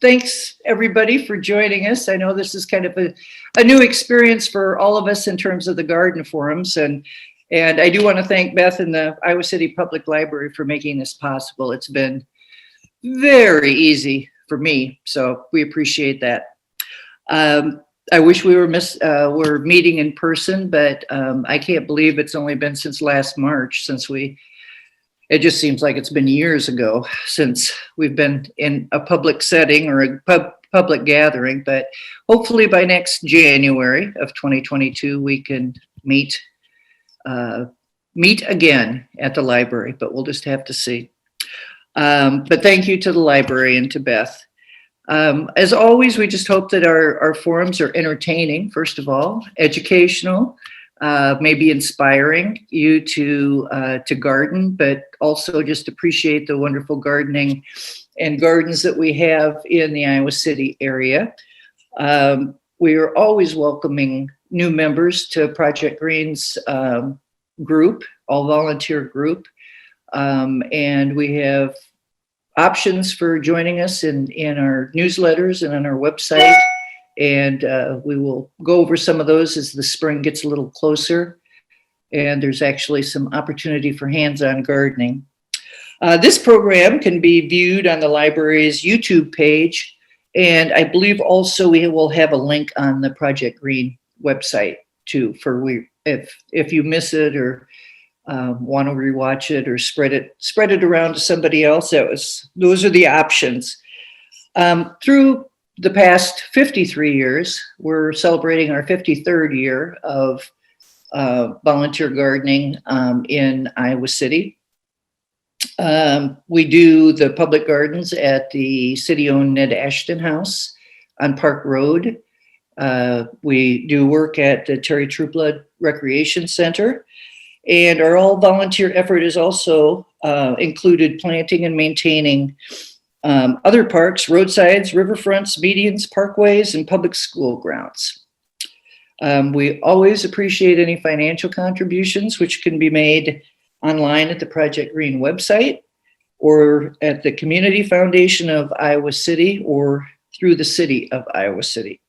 thanks everybody for joining us. I know this is kind of a new experience for all of us in terms of the garden forums. And I do want to thank Beth and the Iowa City Public Library for making this possible. It's been very easy for me, so we appreciate that. I wish we were meeting in person, but I can't believe it's only been since last March since it just seems like it's been years ago since we've been in a public setting or a public gathering, but hopefully by next January of 2022, we can meet again at the library, but we'll just have to see. But thank you to the library and to Beth. As always, we just hope that our forums are entertaining, first of all, educational, maybe inspiring you to garden, but also just appreciate the wonderful gardening and gardens that we have in the Iowa City area. We are always welcoming new members to Project Green's group, all volunteer group, and we have options for joining us in our newsletters and on our website. And we will go over some of those as the spring gets a little closer. And there's actually some opportunity for hands-on gardening. This program can be viewed on the library's YouTube page. And I believe also we will have a link on the Project Green website too, if you miss it or want to rewatch it or spread it around to somebody else. Those are the options. Through the past 53 years, we're celebrating our 53rd year of volunteer gardening in Iowa City. We do the public gardens at the city-owned Ned Ashton House on Park Road. We do work at the Terry Trueblood Recreation Center. And our all-volunteer effort is also included planting and maintaining other parks, roadsides, riverfronts, medians, parkways, and public school grounds. We always appreciate any financial contributions, which can be made online at the Project Green website or at the Community Foundation of Iowa City or through the City of Iowa City.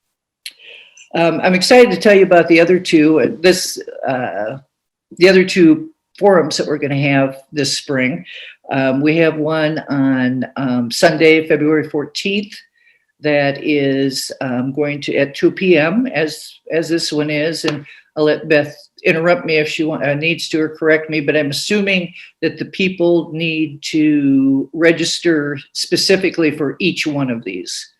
I'm excited to tell you about the other two. The other two forums that we're going to have this spring. We have one on Sunday, February 14th, that is going to at 2 p.m. as this one is, and I'll let Beth interrupt me if she needs to or correct me, but I'm assuming that the people need to register specifically for each one of these.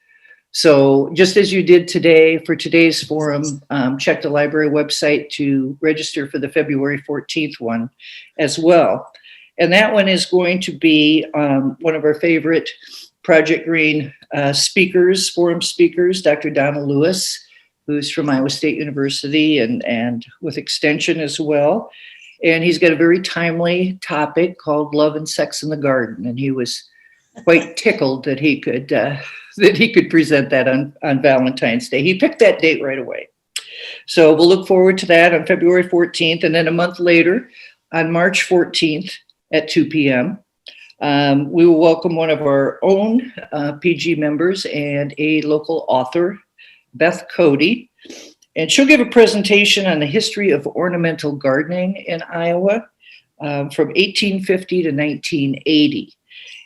So just as you did today for today's forum, check the library website to register for the February 14th one as well. And that one is going to be one of our favorite Project Green forum speakers, Dr. Donna Lewis, who's from Iowa State University and with Extension as well. And he's got a very timely topic called Love and Sex in the Garden. And he was quite tickled that he could present that on Valentine's Day. He picked that date right away. So we'll look forward to that on February 14th. And then a month later, on March 14th at 2 p.m., we will welcome one of our own PG members and a local author, Beth Cody. And she'll give a presentation on the history of ornamental gardening in Iowa from 1850 to 1980.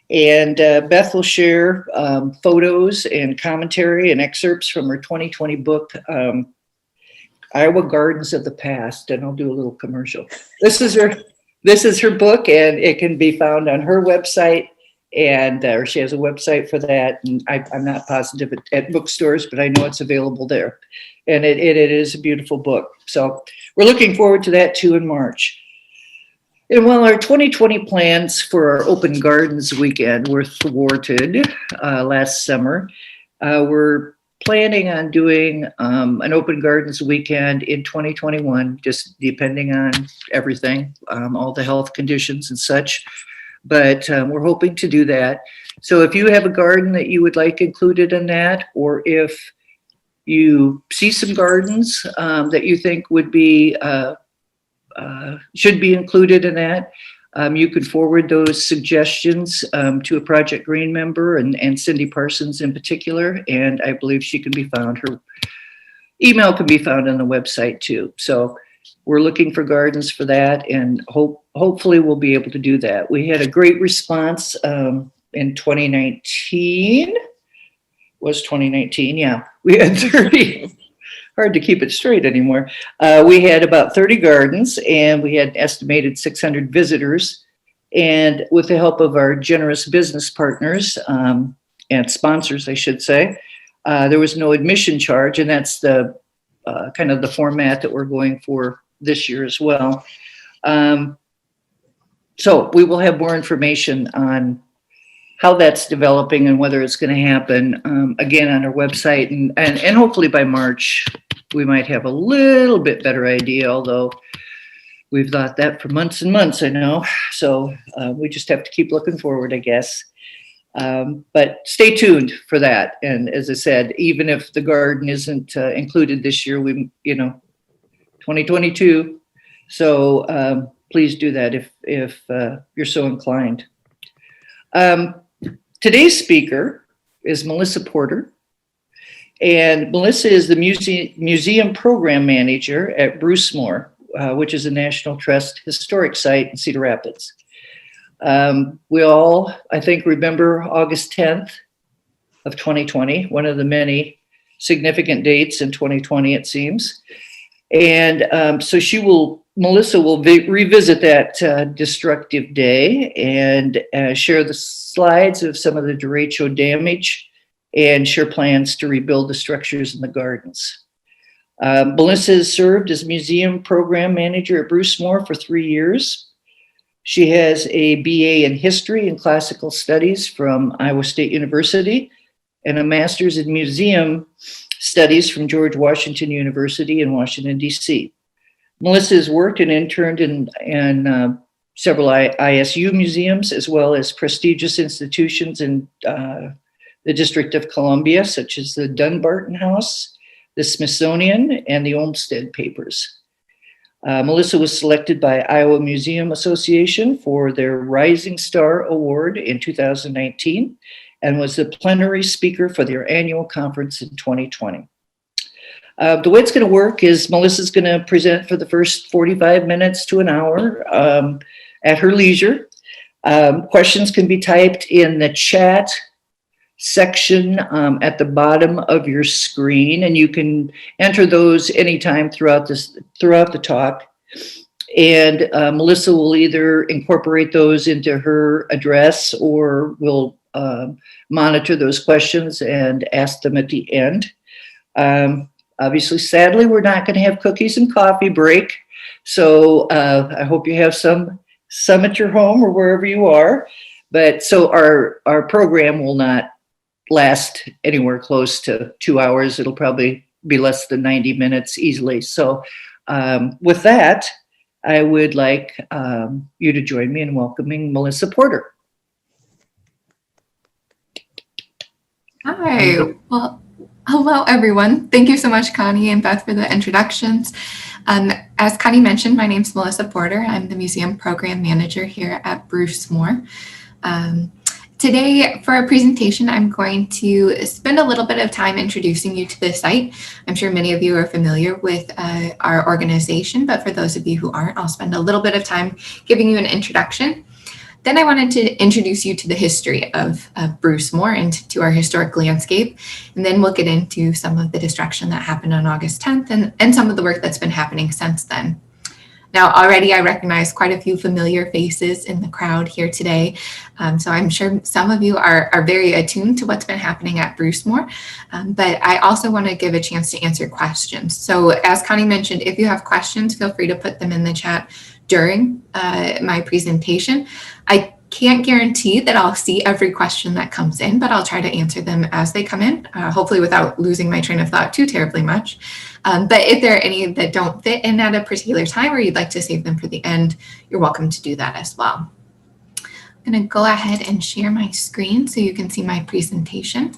And Beth will share photos and commentary and excerpts from her 2020 book, Iowa Gardens of the Past. And I'll do a little commercial. This is her book, and it can be found on her website. And she has a website for that. And I'm not positive at bookstores, but I know it's available there. And it is a beautiful book. So we're looking forward to that too in March. And while our 2020 plans for our Open Gardens weekend were thwarted last summer, we're planning on doing an Open Gardens weekend in 2021, just depending on everything, all the health conditions and such. But we're hoping to do that. So if you have a garden that you would like included in that, or if you see some gardens that you think would be should be included in that, You could forward those suggestions to a Project Green member and Cindy Parsons in particular, and I believe she can be found. Her email can be found on the website too. So we're looking for gardens for that, and hopefully we'll be able to do that. We had a great response in 2019. Was 2019? Yeah, we had 30. Hard to keep it straight anymore. We had about 30 gardens, and we had estimated 600 visitors. And with the help of our generous business partners and sponsors, I should say, there was no admission charge, and that's the kind of the format that we're going for this year as well. So we will have more information on how that's developing and whether it's going to happen again on our website, and hopefully by March we might have a little bit better idea, although we've thought that for months and months, I know. So we just have to keep looking forward, I guess. But stay tuned for that. And as I said, even if the garden isn't included this year, 2022. So please do that if you're so inclined. Today's speaker is Melissa Porter. And Melissa is the museum program manager at Brucemore, which is a National Trust historic site in Cedar Rapids. We all, I think, remember August 10th of 2020, one of the many significant dates in 2020, it seems. And so Melissa will revisit that destructive day and share the slides of some of the Derecho damage and share plans to rebuild the structures in the gardens. Melissa has served as museum program manager at Brucemore for 3 years. She has a BA in history and classical studies from Iowa State University and a master's in museum studies from George Washington University in Washington, D.C. Melissa has worked and interned in several ISU museums, as well as prestigious institutions in the District of Columbia, such as the Dunbarton House, the Smithsonian, and the Olmsted Papers. Melissa was selected by Iowa Museum Association for their Rising Star Award in 2019 and was the plenary speaker for their annual conference in 2020. The way it's going to work is Melissa's going to present for the first 45 minutes to an hour at her leisure. Questions can be typed in the chat section at the bottom of your screen, and you can enter those anytime throughout the talk. And Melissa will either incorporate those into her address or will monitor those questions and ask them at the end. Obviously, sadly, we're not going to have cookies and coffee break. So I hope you have some at your home or wherever you are. But so our program will not last anywhere close to 2 hours. It'll probably be less than 90 minutes easily. So with that, I would like you to join me in welcoming Melissa Porter. Hi. Well, hello, everyone. Thank you so much, Connie and Beth, for the introductions. As Connie mentioned, my name is Melissa Porter. I'm the museum program manager here at Brucemore. Today, for our presentation, I'm going to spend a little bit of time introducing you to the site. I'm sure many of you are familiar with our organization, but for those of you who aren't, I'll spend a little bit of time giving you an introduction. Then I wanted to introduce you to the history of Brucemore and to our historic landscape. And then we'll get into some of the destruction that happened on August 10th and some of the work that's been happening since then. Now, already I recognize quite a few familiar faces in the crowd here today. So I'm sure some of you are very attuned to what's been happening at Brucemore, but I also want to give a chance to answer questions. So as Connie mentioned, if you have questions, feel free to put them in the chat during my presentation. I can't guarantee that I'll see every question that comes in, but I'll try to answer them as they come in, hopefully without losing my train of thought too terribly much. But if there are any that don't fit in at a particular time or you'd like to save them for the end, you're welcome to do that as well. I'm going to go ahead and share my screen so you can see my presentation.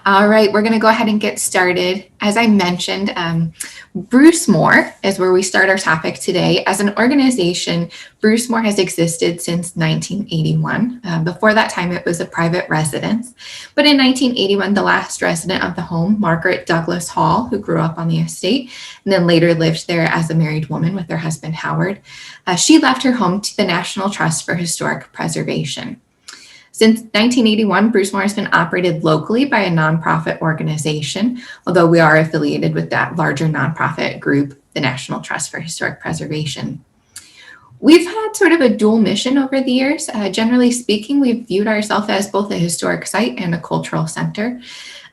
All right, we're going to go ahead and get started. As I mentioned, Brucemore is where we start our topic today. As an organization, Brucemore has existed since 1981. Before that time, it was a private residence. But in 1981, the last resident of the home, Margaret Douglas Hall, who grew up on the estate and then later lived there as a married woman with her husband, Howard, she left her home to the National Trust for Historic Preservation. Since 1981, Brucemore has been operated locally by a nonprofit organization, although we are affiliated with that larger nonprofit group, the National Trust for Historic Preservation. We've had sort of a dual mission over the years. Generally speaking, we've viewed ourselves as both a historic site and a cultural center.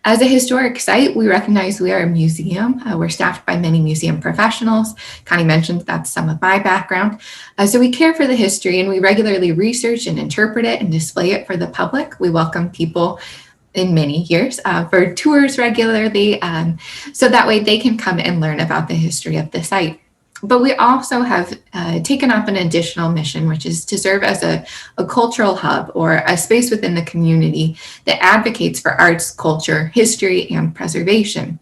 As a historic site, we recognize we are a museum. We're staffed by many museum professionals. Connie mentioned that's some of my background. So we care for the history and we regularly research and interpret it and display it for the public. We welcome people in many years for tours regularly, so that way they can come and learn about the history of the site. But we also have taken up an additional mission, which is to serve as a cultural hub or a space within the community that advocates for arts, culture, history, and preservation.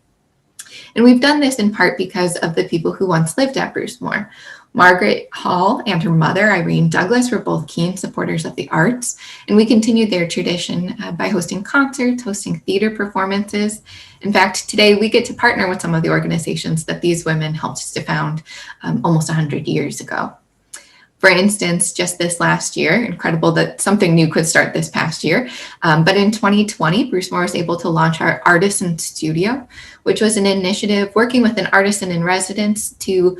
And we've done this in part because of the people who once lived at Brucemore. Margaret Hall and her mother, Irene Douglas, were both keen supporters of the arts, and we continued their tradition by hosting concerts, hosting theater performances. In fact, today we get to partner with some of the organizations that these women helped to found almost 100 years ago. For instance, just this last year, incredible that something new could start this past year, but in 2020, Brucemore was able to launch our Artisan Studio, which was an initiative working with an artisan in residence to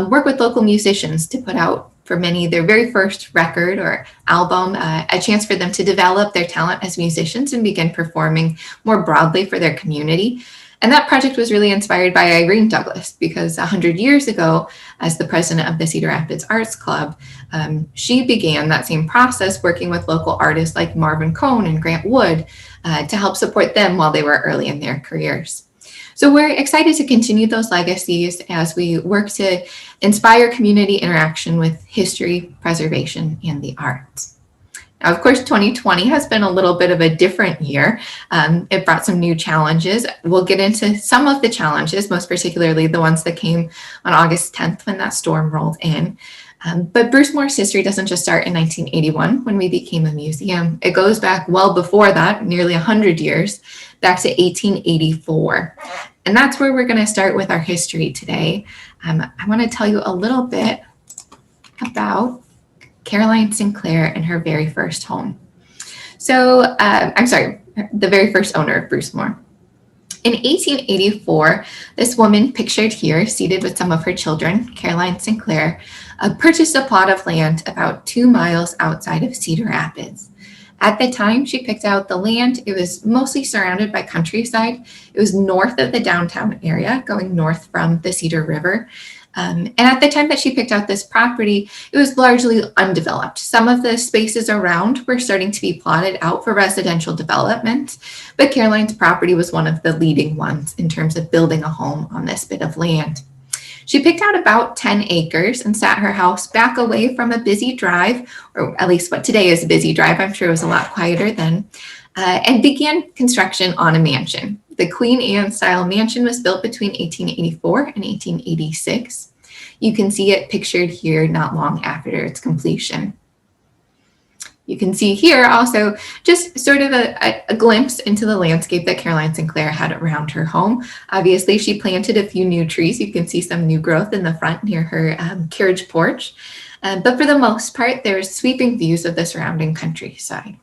work with local musicians to put out for many their very first record or album, a chance for them to develop their talent as musicians and begin performing more broadly for their community. And that project was really inspired by Irene Douglas because 100 years ago, as the president of the Cedar Rapids Arts Club, she began that same process working with local artists like Marvin Cohn and Grant Wood to help support them while they were early in their careers. So we're excited to continue those legacies as we work to inspire community interaction with history, preservation, and the arts. Now, of course, 2020 has been a little bit of a different year. It brought some new challenges. We'll get into some of the challenges, most particularly the ones that came on August 10th when that storm rolled in. But Brucemore's history doesn't just start in 1981 when we became a museum. It goes back well before that, nearly 100 years, back to 1884. And that's where we're going to start with our history today. I want to tell you a little bit about Caroline Sinclair and her very first home. So, the very first owner of Brucemore. In 1884, this woman pictured here, seated with some of her children, Caroline Sinclair, purchased a plot of land about 2 miles outside of Cedar Rapids. At the time she picked out the land, it was mostly surrounded by countryside. It was north of the downtown area, going north from the Cedar River. And at the time that she picked out this property, it was largely undeveloped. Some of the spaces around were starting to be plotted out for residential development, but Caroline's property was one of the leading ones in terms of building a home on this bit of land. She picked out about 10 acres and sat her house back away from a busy drive, or at least what today is a busy drive. I'm sure it was a lot quieter then, and began construction on a mansion. The Queen Anne style mansion was built between 1884 and 1886. You can see it pictured here not long after its completion. You can see here also just sort of a glimpse into the landscape that Caroline Sinclair had around her home. Obviously, she planted a few new trees. You can see some new growth in the front near her carriage porch. But for the most part, there's sweeping views of the surrounding countryside.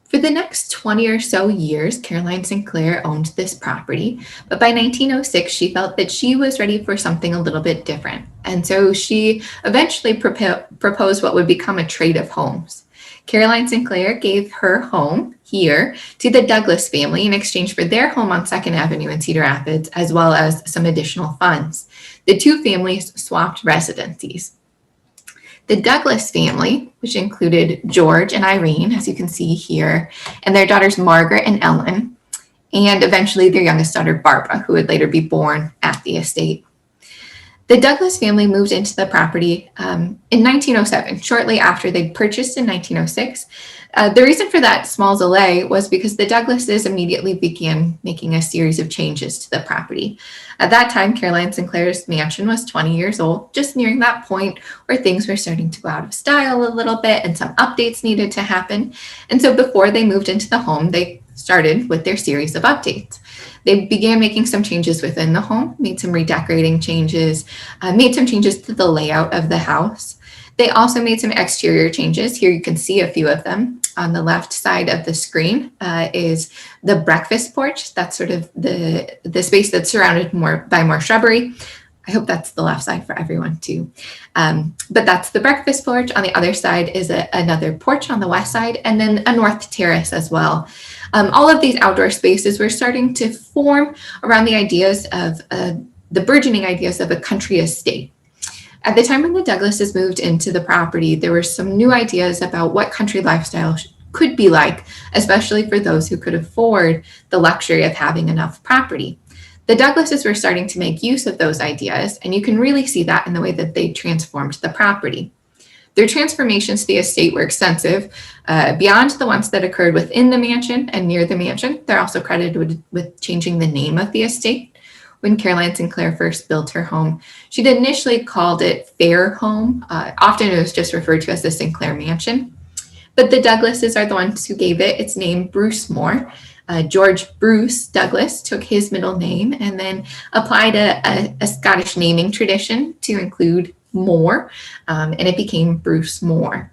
For the next 20 or so years, Caroline Sinclair owned this property, but by 1906, she felt that she was ready for something a little bit different. And so she eventually proposed what would become a trade of homes. Caroline Sinclair gave her home here to the Douglas family in exchange for their home on 2nd Avenue in Cedar Rapids, as well as some additional funds. The two families swapped residencies. The Douglas family, which included George and Irene, as you can see here, and their daughters Margaret and Ellen, and eventually their youngest daughter Barbara, who would later be born at the estate. The Douglas family moved into the property in 1907, shortly after they purchased in 1906. The reason for that small delay was because the Douglases immediately began making a series of changes to the property. At that time, Caroline Sinclair's mansion was 20 years old, just nearing that point where things were starting to go out of style a little bit and some updates needed to happen. And so before they moved into the home, they started with their series of updates. They began making some changes within the home, made some redecorating changes, made some changes to the layout of the house. They also made some exterior changes. Here you can see a few of them. On the left side of the screen is the breakfast porch. That's sort of the space that's surrounded by more shrubbery. I hope that's the left side for everyone too. But that's the breakfast porch. On the other side is another porch on the west side, and then a north terrace as well. All of these outdoor spaces were starting to form around the ideas of the burgeoning ideas of a country estate. At the time when the Douglases moved into the property, there were some new ideas about what country lifestyle could be like, especially for those who could afford the luxury of having enough property. The Douglases were starting to make use of those ideas, and you can really see that in the way that they transformed the property. Their transformations to the estate were extensive, beyond the ones that occurred within the mansion and near the mansion. They're also credited with changing the name of the estate. When Caroline Sinclair first built her home, she'd initially called it Fair Home. Often it was just referred to as the Sinclair Mansion. But the Douglases are the ones who gave it its name, Brucemore. George Bruce Douglas took his middle name and then applied a Scottish naming tradition to include more, and it became Brucemore.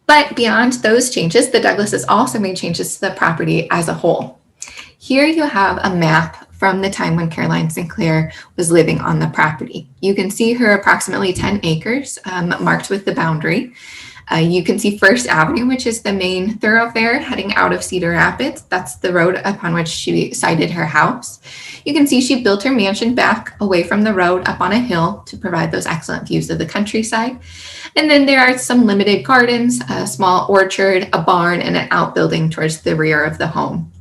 But beyond those changes, the Douglases also made changes to the property as a whole. Here you have a map from the time when Caroline Sinclair was living on the property. You can see her approximately 10 acres marked with the boundary. You can see First Avenue, which is the main thoroughfare heading out of Cedar Rapids. That's the road upon which she sited her house. You can see she built her mansion back away from the road up on a hill to provide those excellent views of the countryside. And then there are some limited gardens, a small orchard, a barn, and an outbuilding towards the rear of the home.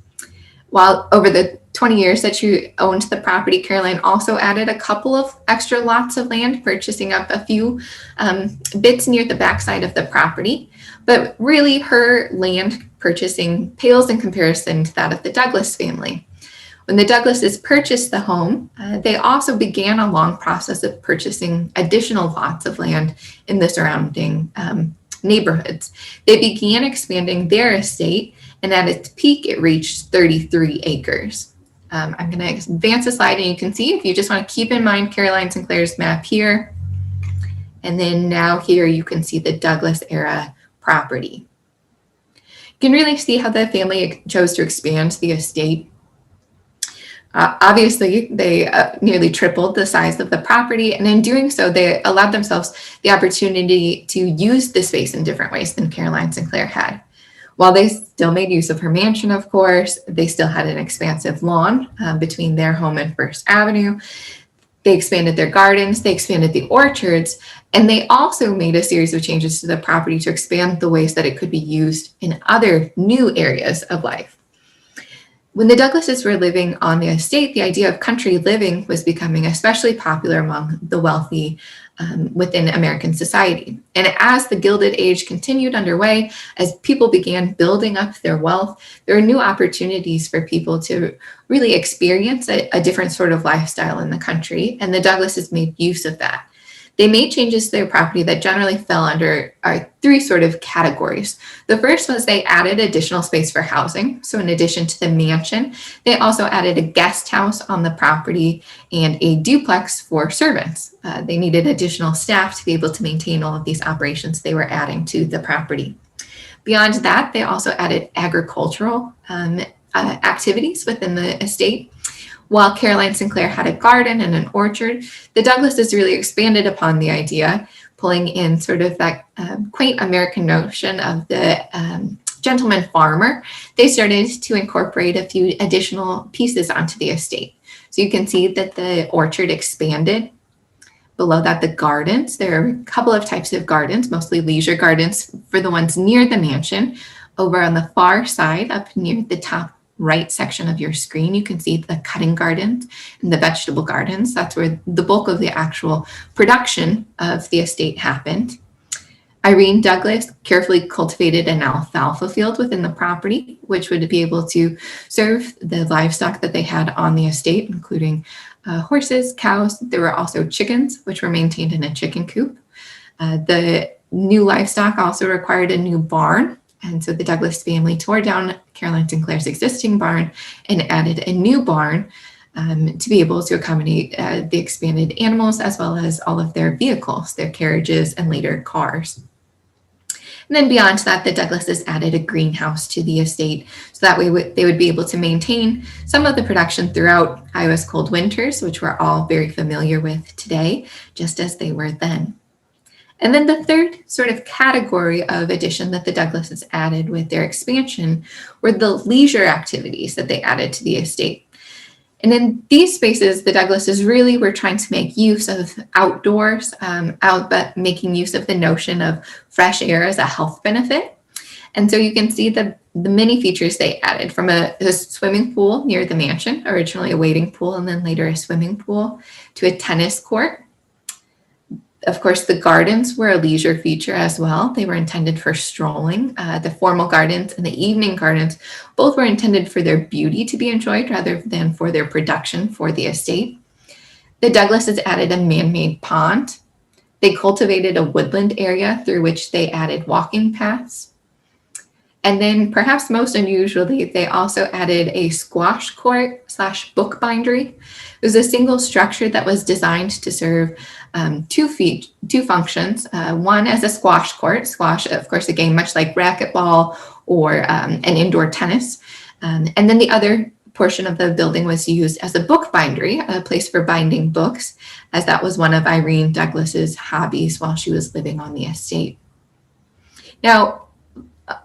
While over the 20 years that she owned the property, Caroline also added a couple of extra lots of land, purchasing up a few bits near the backside of the property. But really, her land purchasing pales in comparison to that of the Douglas family. When the Douglases purchased the home, they also began a long process of purchasing additional lots of land in the surrounding neighborhoods. They began expanding their estate, and at its peak, it reached 33 acres. I'm going to advance the slide, and you can see, if you just want to keep in mind Caroline Sinclair's map here, and then now here you can see the Douglas era property. You can really see how the family chose to expand the estate. Obviously, they nearly tripled the size of the property, and in doing so, they allowed themselves the opportunity to use the space in different ways than Caroline Sinclair had. While they still made use of her mansion, of course, they still had an expansive lawn between their home and First Avenue. They expanded their gardens, they expanded the orchards, and they also made a series of changes to the property to expand the ways that it could be used in other new areas of life. When the Douglases were living on the estate, the idea of country living was becoming especially popular among the wealthy within American society. And as the Gilded Age continued underway, as people began building up their wealth, there were new opportunities for people to really experience a different sort of lifestyle in the country, and the Douglases made use of that. They made changes to their property that generally fell under three sort of categories. The first was they added additional space for housing. So in addition to the mansion, they also added a guest house on the property and a duplex for servants. They needed additional staff to be able to maintain all of these operations they were adding to the property. Beyond that, they also added agricultural activities within the estate. While Caroline Sinclair had a garden and an orchard, the Douglases really expanded upon the idea, pulling in sort of that quaint American notion of the gentleman farmer. They started to incorporate a few additional pieces onto the estate. So you can see that the orchard expanded. Below that, the gardens. There are a couple of types of gardens, mostly leisure gardens for the ones near the mansion. Over on the far side, up near the top right section of your screen, you can see the cutting gardens and the vegetable gardens. That's where the bulk of the actual production of the estate happened. Irene Douglas carefully cultivated an alfalfa field within the property, which would be able to serve the livestock that they had on the estate, including horses, cows. There were also chickens, which were maintained in a chicken coop. The new livestock also required a new barn. And so the Douglas family tore down Caroline Sinclair's existing barn and added a new barn to be able to accommodate the expanded animals, as well as all of their vehicles, their carriages, and later cars. And then beyond that, the Douglases added a greenhouse to the estate, so that way they would be able to maintain some of the production throughout Iowa's cold winters, which we're all very familiar with today, just as they were then. And then the third sort of category of addition that the Douglases added with their expansion were the leisure activities that they added to the estate. And in these spaces, the Douglases really were trying to make use of outdoors, but making use of the notion of fresh air as a health benefit. And so you can see the many features they added, from a swimming pool near the mansion, originally a wading pool and then later a swimming pool, to a tennis court. Of course, the gardens were a leisure feature as well. They were intended for strolling. The formal gardens and the evening gardens both were intended for their beauty to be enjoyed rather than for their production for the estate. The Douglases added a man-made pond. They cultivated a woodland area through which they added walking paths. And then perhaps most unusually, they also added a squash court / bookbindery. It was a single structure that was designed to serve two functions. One as a squash court. Squash, of course, a game much like racquetball or an indoor tennis. And then the other portion of the building was used as a bookbindery, a place for binding books, as that was one of Irene Douglas's hobbies while she was living on the estate. Now,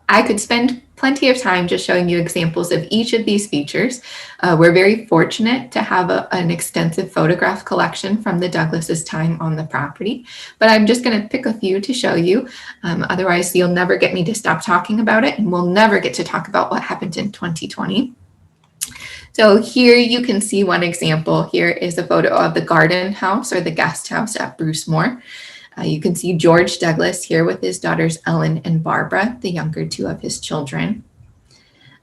I could spend plenty of time just showing you examples of each of these features. We're very fortunate to have an extensive photograph collection from the Douglases' time on the property, but I'm just going to pick a few to show you. Otherwise, you'll never get me to stop talking about it, and we'll never get to talk about what happened in 2020. So here you can see one example. Here is a photo of the garden house or the guest house at Brucemore. You can see George Douglas here with his daughters Ellen and Barbara, the younger two of his children.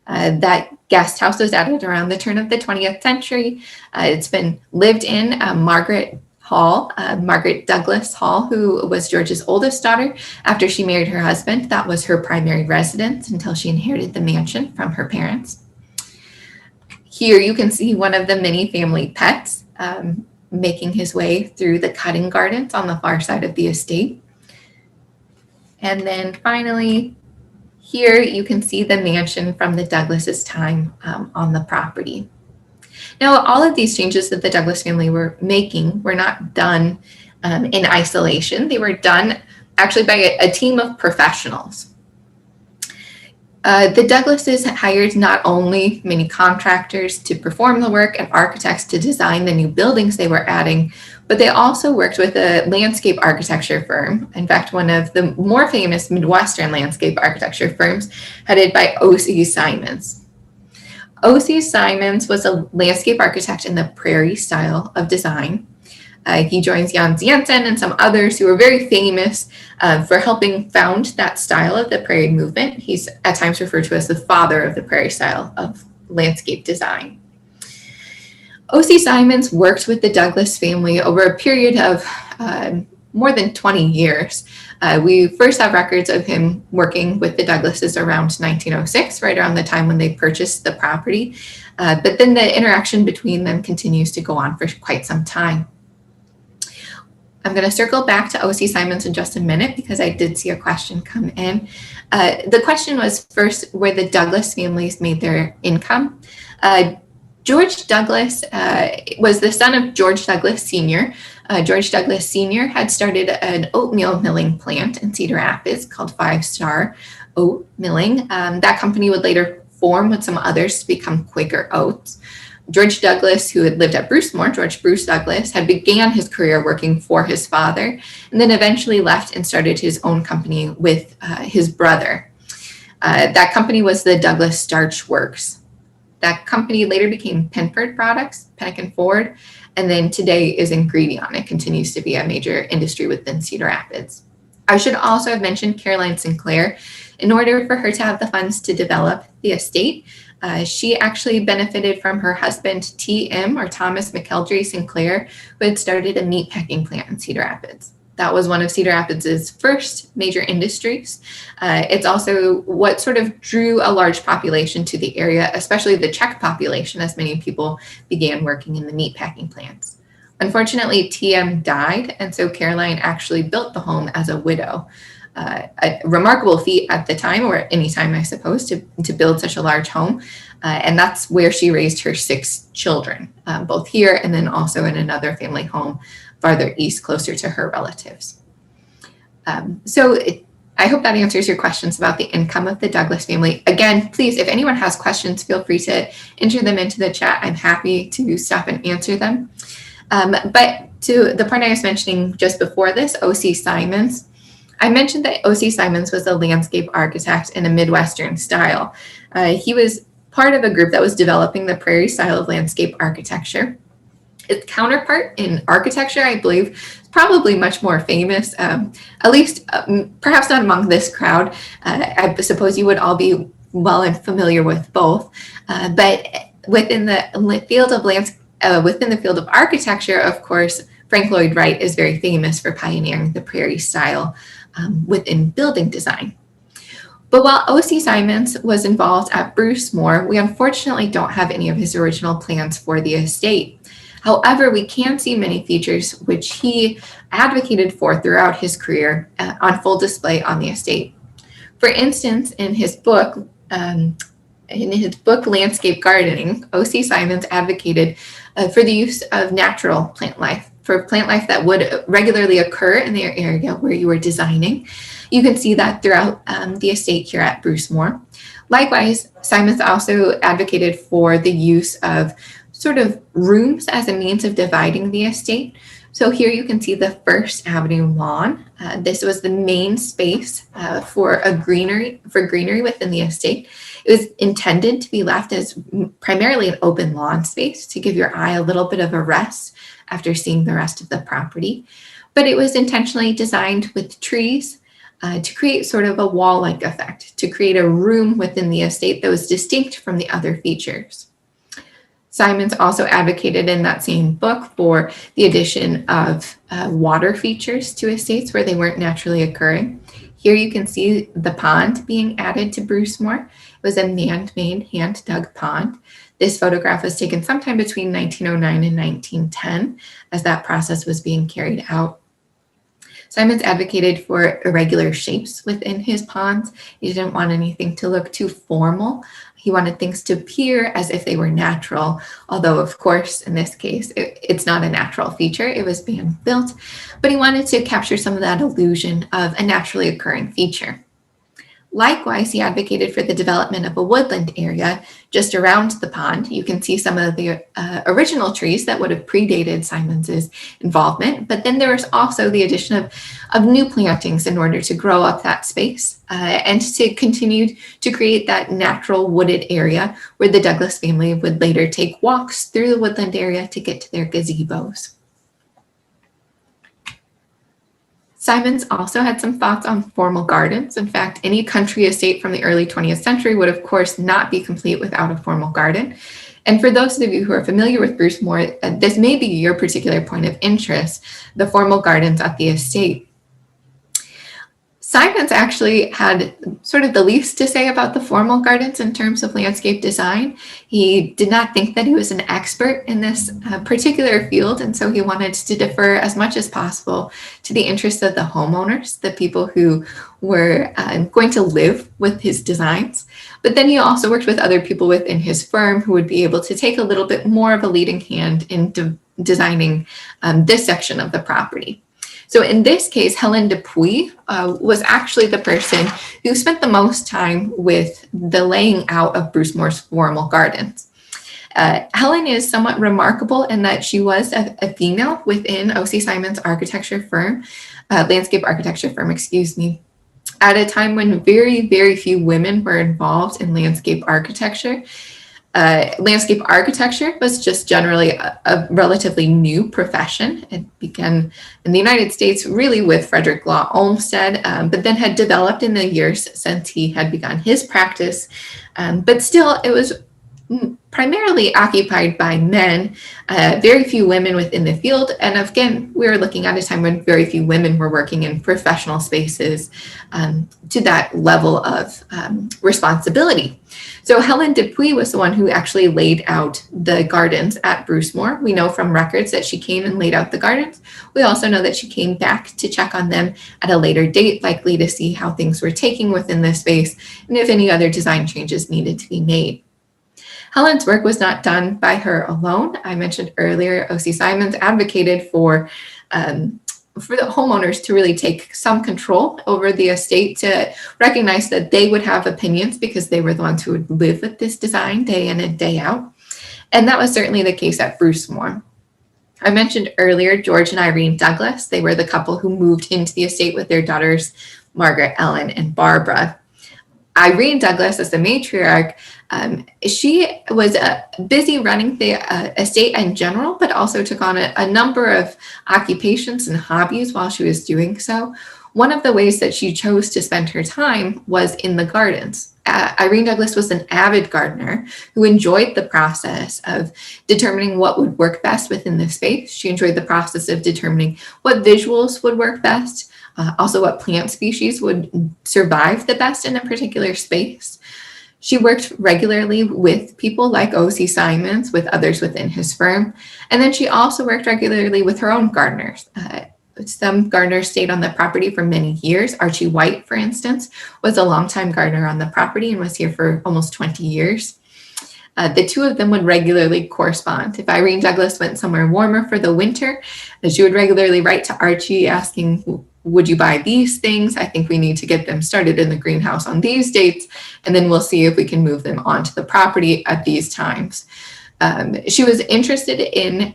That guest house was added around the turn of the 20th century. It's been lived in. Margaret Douglas Hall, who was George's oldest daughter, after she married her husband, that was her primary residence until she inherited the mansion from her parents. Here you can see one of the many family pets making his way through the cutting gardens on the far side of the estate. And then finally, here you can see the mansion from the Douglases' time on the property. Now, all of these changes that the Douglas family were making were not done in isolation. They were done actually by a team of professionals. The Douglases hired not only many contractors to perform the work and architects to design the new buildings they were adding, but they also worked with a landscape architecture firm. In fact, one of the more famous Midwestern landscape architecture firms, headed by Ossian Simonds. Ossian Simonds was a landscape architect in the prairie style of design. He joins Jan Jansen and some others who are very famous for helping found that style of the prairie movement. He's at times referred to as the father of the prairie style of landscape design. Ossian Simonds worked with the Douglas family over a period of more than 20 years. We first have records of him working with the Douglases around 1906, right around the time when they purchased the property. But then the interaction between them continues to go on for quite some time. I'm going to circle back to Ossian Simonds in just a minute because I did see a question come in. The question was first where the Douglas families made their income. George Douglas was the son of George Douglas Sr. George Douglas Sr. had started an oatmeal milling plant in Cedar Rapids called 5 Star Oat Milling. That company would later form with some others to become Quaker Oats. George Douglas, who had lived at Brucemore, George Bruce Douglas, had began his career working for his father and then eventually left and started his own company with his brother. That company was the Douglas Starch Works. That company later became Penford Products, Pennick and Ford, and then today is Ingredion. It continues to be a major industry within Cedar Rapids. I should also have mentioned Caroline Sinclair. In order for her to have the funds to develop the estate, she actually benefited from her husband, T.M. or Thomas McKeldry Sinclair, who had started a meatpacking plant in Cedar Rapids. That was one of Cedar Rapids' first major industries. It's also what sort of drew a large population to the area, especially the Czech population, as many people began working in the meatpacking plants. Unfortunately, TM died, and so Caroline actually built the home as a widow. A remarkable feat at the time, or any time, I suppose, to build such a large home. And that's where she raised her 6 children, both here and then also in another family home farther east, closer to her relatives. I hope that answers your questions about the income of the Douglas family. Again, please, if anyone has questions, feel free to enter them into the chat. I'm happy to stop and answer them. But to the point I was mentioning just before this, O.C. Simonds, I mentioned that O.C. Simonds was a landscape architect in a Midwestern style. He was part of a group that was developing the prairie style of landscape architecture. Its counterpart in architecture, I believe, is probably much more famous, at least perhaps not among this crowd. I suppose you would all be well and familiar with both. But within the field of architecture, of course, Frank Lloyd Wright is very famous for pioneering the prairie style within building design. But while O.C. Simonds was involved at Brucemore, we unfortunately don't have any of his original plans for the estate. However, we can see many features which he advocated for throughout his career on full display on the estate. For instance, in his book Landscape Gardening, O.C. Simonds advocated for the use of natural plant life, for plant life that would regularly occur in the area where you were designing. You can see that throughout the estate here at Brucemore. Likewise, Simonds also advocated for the use of sort of rooms as a means of dividing the estate. So here you can see the First Avenue lawn. This was the main space for greenery within the estate. It was intended to be left as primarily an open lawn space to give your eye a little bit of a rest after seeing the rest of the property. But it was intentionally designed with trees to create sort of a wall-like effect, to create a room within the estate that was distinct from the other features. Simonds also advocated in that same book for the addition of water features to estates where they weren't naturally occurring. Here you can see the pond being added to Brucemore. It was a man-made, hand-dug pond. This photograph was taken sometime between 1909 and 1910 as that process was being carried out. Simonds advocated for irregular shapes within his ponds. He didn't want anything to look too formal. He wanted things to appear as if they were natural, although, of course, in this case, it's not a natural feature. It was being built, but he wanted to capture some of that illusion of a naturally occurring feature. Likewise, he advocated for the development of a woodland area just around the pond. You can see some of the original trees that would have predated Simonds's involvement, but then there was also the addition of new plantings in order to grow up that space and to continue to create that natural wooded area where the Douglas family would later take walks through the woodland area to get to their gazebos. Simonds also had some thoughts on formal gardens. In fact, any country estate from the early 20th century would, of course, not be complete without a formal garden. And for those of you who are familiar with Brucemore, this may be your particular point of interest, the formal gardens at the estate. Simonds actually had sort of the least to say about the formal gardens in terms of landscape design. He did not think that he was an expert in this particular field, and so he wanted to defer as much as possible to the interests of the homeowners, the people who were going to live with his designs. But then he also worked with other people within his firm who would be able to take a little bit more of a leading hand in designing this section of the property. So in this case, Helen Dupuy was actually the person who spent the most time with the laying out of Brucemore's formal gardens. Helen is somewhat remarkable in that she was a female within O.C. Simonds' architecture firm, landscape architecture firm, at a time when very, very few women were involved in landscape architecture. Landscape architecture was just generally a relatively new profession. It began in the United States really with Frederick Law Olmsted, but then had developed in the years since he had begun his practice. But still, it was primarily occupied by men, very few women within the field. And again, we were looking at a time when very few women were working in professional spaces to that level of responsibility. So Helen Dupuy was the one who actually laid out the gardens at Brucemore. We know from records that she came and laid out the gardens. We also know that she came back to check on them at a later date, likely to see how things were taking within the space and if any other design changes needed to be made. Helen's work was not done by her alone. I mentioned earlier, O.C. Simonds advocated for the homeowners to really take some control over the estate, to recognize that they would have opinions because they were the ones who would live with this design day in and day out. And that was certainly the case at Brucemore. I mentioned earlier George and Irene Douglas. They were the couple who moved into the estate with their daughters, Margaret, Ellen, and Barbara. Irene Douglas, as the matriarch, she was busy running the estate in general, but also took on a number of occupations and hobbies while she was doing so. One of the ways that she chose to spend her time was in the gardens. Irene Douglas was an avid gardener who enjoyed the process of determining what would work best within the space. She enjoyed the process of determining what visuals would work best, also what plant species would survive the best in a particular space. She worked regularly with people like O.C. Simonds, with others within his firm. And then she also worked regularly with her own gardeners. Some gardeners stayed on the property for many years. Archie White, for instance, was a longtime gardener on the property and was here for almost 20 years. The two of them would regularly correspond. If Irene Douglas went somewhere warmer for the winter, she would regularly write to Archie asking, would you buy these things? I think we need to get them started in the greenhouse on these dates, and then we'll see if we can move them onto the property at these times. She was interested in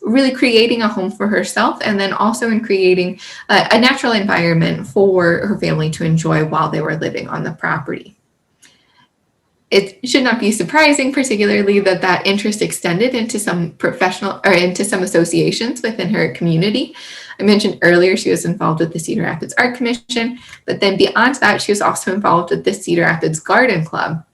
really creating a home for herself, and then also in creating a natural environment for her family to enjoy while they were living on the property. It should not be surprising, particularly that interest extended into some into some associations within her community. I mentioned earlier she was involved with the Cedar Rapids Art Commission, but then beyond that, she was also involved with the Cedar Rapids Garden Club.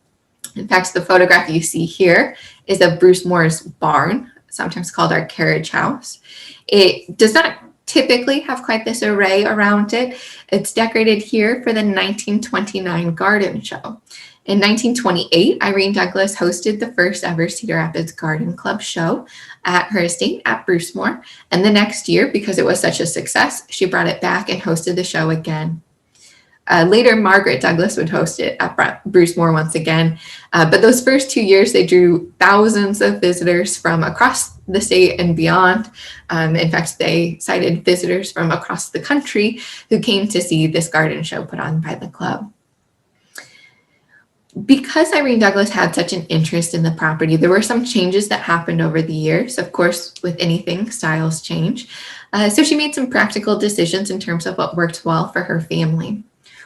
In fact, the photograph you see here is of Brucemore's barn, sometimes called our carriage house. It does not typically have quite this array around it. It's decorated here for the 1929 garden show. In 1928, Irene Douglas hosted the first ever Cedar Rapids Garden Club show at her estate at Brucemore. And the next year, because it was such a success, she brought it back and hosted the show again. Later, Margaret Douglas would host it at Brucemore once again. But those first 2 years, they drew thousands of visitors from across the state and beyond. In fact, they cited visitors from across the country who came to see this garden show put on by the club. Because Irene Douglas had such an interest in the property, there were some changes that happened over the years. Of course, with anything, styles change. So she made some practical decisions in terms of what worked well for her family.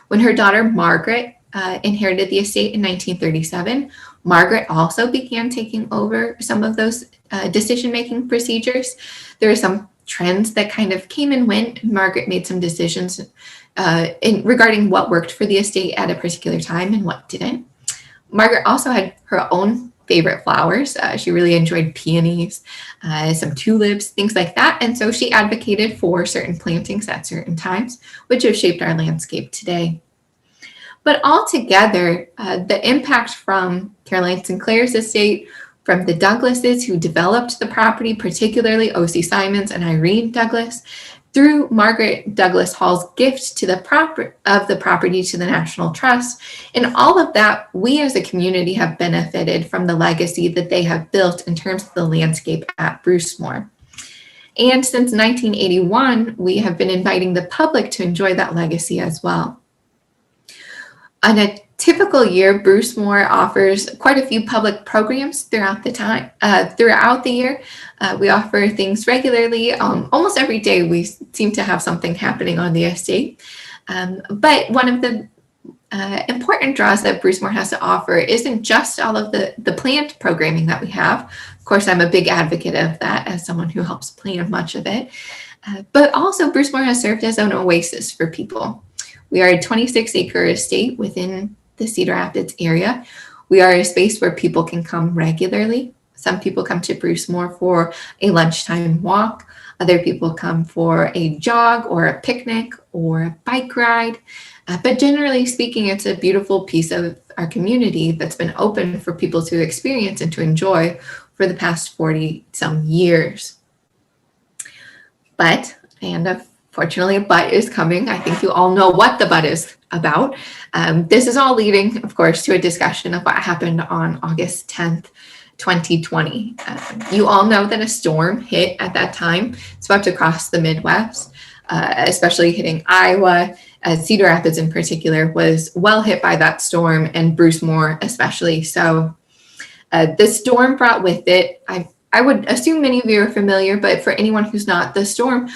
When her daughter Margaret inherited the estate in 1937, Margaret also began taking over some of those decision-making procedures. There were some trends that kind of came and went. Margaret made some decisions regarding what worked for the estate at a particular time and what didn't. Margaret also had her own favorite flowers. She really enjoyed peonies, some tulips, things like that. And so she advocated for certain plantings at certain times, which have shaped our landscape today. But altogether, the impact from Caroline Sinclair's estate, from the Douglases who developed the property, particularly O.C. Simonds and Irene Douglas, through Margaret Douglas Hall's gift to the property to the National Trust. And all of that, we as a community have benefited from the legacy that they have built in terms of the landscape at Brucemore. And since 1981, we have been inviting the public to enjoy that legacy as well. On a typical year, Brucemore offers quite a few public programs throughout the year. We offer things regularly. Almost every day we seem to have something happening on the estate. But one of the important draws that Brucemore has to offer isn't just all of the planned programming that we have. Of course, I'm a big advocate of that as someone who helps plan much of it. But also, Brucemore has served as an oasis for people. We are a 26-acre estate within the Cedar Rapids area. We are a space where people can come regularly. Some people come to Brucemore for a lunchtime walk. Other people come for a jog or a picnic or a bike ride. But generally speaking, it's a beautiful piece of our community that's been open for people to experience and to enjoy for the past 40-some years. But, and unfortunately a but is coming. I think you all know what the but is about. This is all leading, of course, to a discussion of what happened on August 10th, 2020. You all know that a storm hit at that time, swept across the Midwest, especially hitting Iowa. Cedar Rapids in particular was well hit by that storm, and Brucemore especially. So the storm brought with it, I would assume many of you are familiar, but for anyone who's not, the storm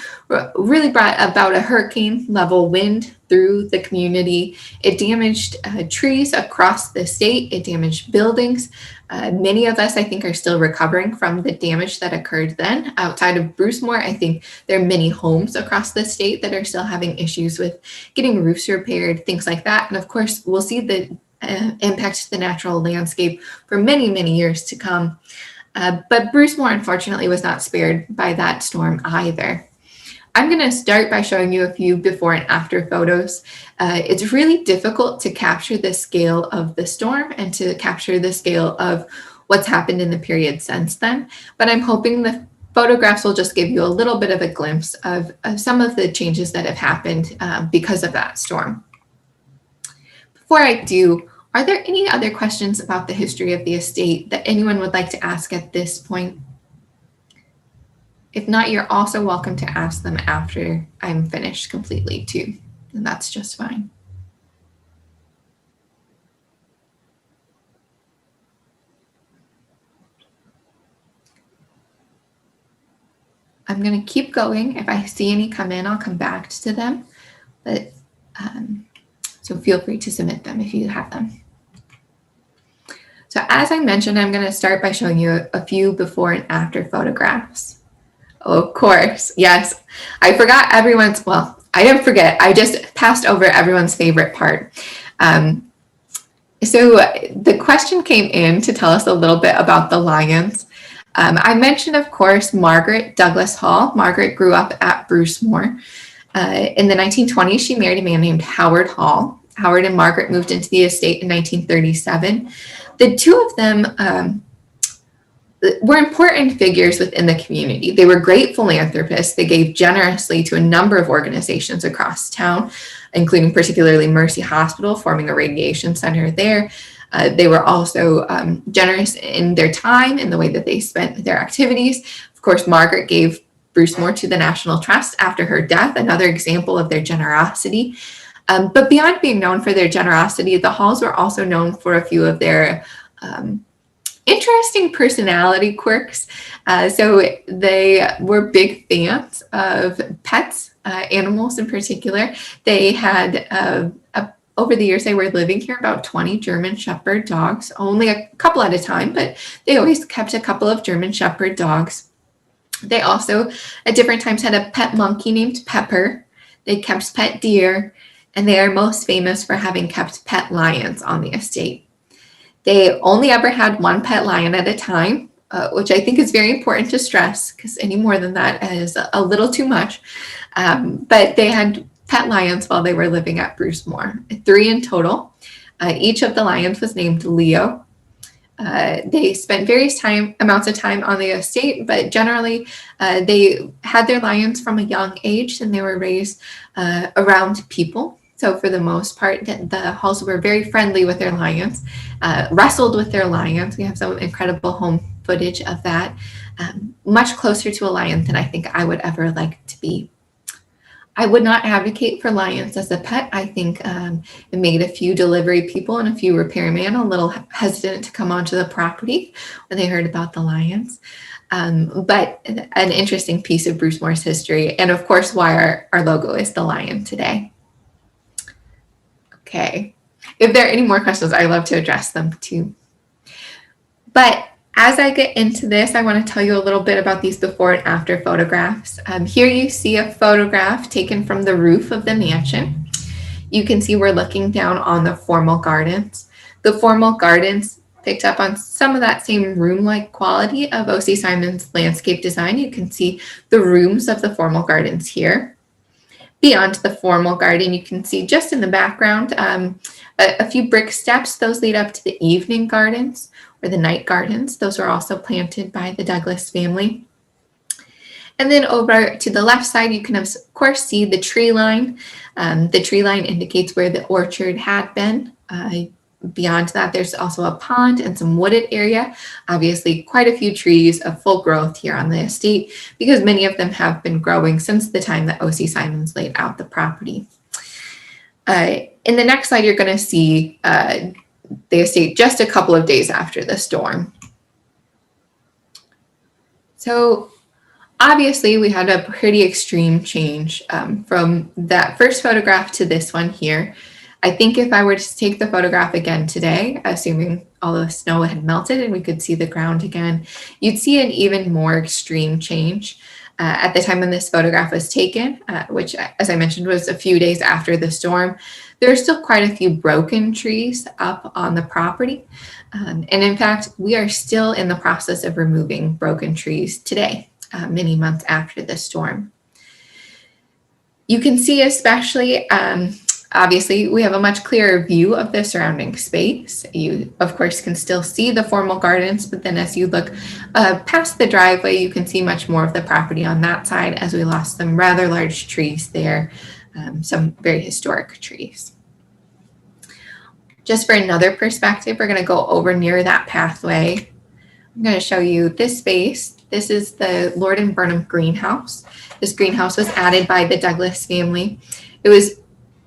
really brought about a hurricane level wind through the community. It damaged trees across the state. It damaged buildings. Many of us, I think, are still recovering from the damage that occurred then. Outside of Brucemore, I think there are many homes across the state that are still having issues with getting roofs repaired, things like that. And of course, we'll see the impact to the natural landscape for many, many years to come. But Brucemore, unfortunately, was not spared by that storm either. I'm going to start by showing you a few before and after photos. It's really difficult to capture the scale of the storm and to capture the scale of what's happened in the period since then. But I'm hoping the photographs will just give you a little bit of a glimpse of some of the changes that have happened because of that storm. Before I do, are there any other questions about the history of the estate that anyone would like to ask at this point? If not, you're also welcome to ask them after I'm finished completely too, and that's just fine. I'm going to keep going. If I see any come in, I'll come back to them, but so feel free to submit them if you have them. So as I mentioned, I'm going to start by showing you a few before and after photographs. Of course, yes. I forgot everyone's, well, I didn't forget. I just passed over everyone's favorite part. So the question came in to tell us a little bit about the lions. I mentioned, of course, Margaret Douglas Hall. Margaret grew up at Brucemore. In the 1920s, she married a man named Howard Hall. Howard and Margaret moved into the estate in 1937. The two of them were important figures within the community. They were great philanthropists. They gave generously to a number of organizations across town, including particularly Mercy Hospital, forming a radiation center there. They were also generous in their time, in the way that they spent their activities. Of course, Margaret gave Brucemore to the National Trust after her death, another example of their generosity. But beyond being known for their generosity, the Halls were also known for a few of their interesting personality quirks. So they were big fans of pets, animals in particular. They had, over the years they were living here, about 20 German Shepherd dogs, only a couple at a time, but they always kept a couple of German Shepherd dogs. They also, at different times, had a pet monkey named Pepper. They kept pet deer, and they are most famous for having kept pet lions on the estate. They only ever had one pet lion at a time, which I think is very important to stress, because any more than that is a little too much. But they had pet lions while they were living at Brucemore, 3 in total. Each of the lions was named Leo. They spent various amounts of time on the estate, but generally they had their lions from a young age, and they were raised around people. So for the most part, the Halls were very friendly with their lions, wrestled with their lions. We have some incredible home footage of that, much closer to a lion than I think I would ever like to be. I would not advocate for lions as a pet. I think it made a few delivery people and a few repairmen a little hesitant to come onto the property when they heard about the lions. But an interesting piece of Brucemore's history, and of course why our logo is the lion today. Okay, if there are any more questions, I love to address them too. But as I get into this, I want to tell you a little bit about these before and after photographs. Here you see a photograph taken from the roof of the mansion. You can see we're looking down on the formal gardens. The formal gardens picked up on some of that same room-like quality of O.C. Simonds' landscape design. You can see the rooms of the formal gardens here. Beyond the formal garden, you can see just in the background a few brick steps. Those lead up to the evening gardens or the night gardens. Those were also planted by the Douglas family. And then over to the left side, you can of course see the tree line. The tree line indicates where the orchard had been. Beyond that, there's also a pond and some wooded area. Obviously, quite a few trees of full growth here on the estate because many of them have been growing since the time that O.C. Simonds laid out the property. In the next slide, you're going to see the estate just a couple of days after the storm. So obviously, we had a pretty extreme change from that first photograph to this one here. I think if I were to take the photograph again today, assuming all the snow had melted and we could see the ground again, you'd see an even more extreme change. At the time when this photograph was taken, which, as I mentioned, was a few days after the storm, there are still quite a few broken trees up on the property. And in fact, we are still in the process of removing broken trees today, many months after the storm. You can see especially, obviously, we have a much clearer view of the surrounding space. You, of course, can still see the formal gardens, but then as you look past the driveway, you can see much more of the property on that side as we lost some rather large trees there, some very historic trees. Just for another perspective, we're going to go over near that pathway. I'm going to show you this space. This is the Lord and Burnham greenhouse. This greenhouse was added by the Douglas family. It was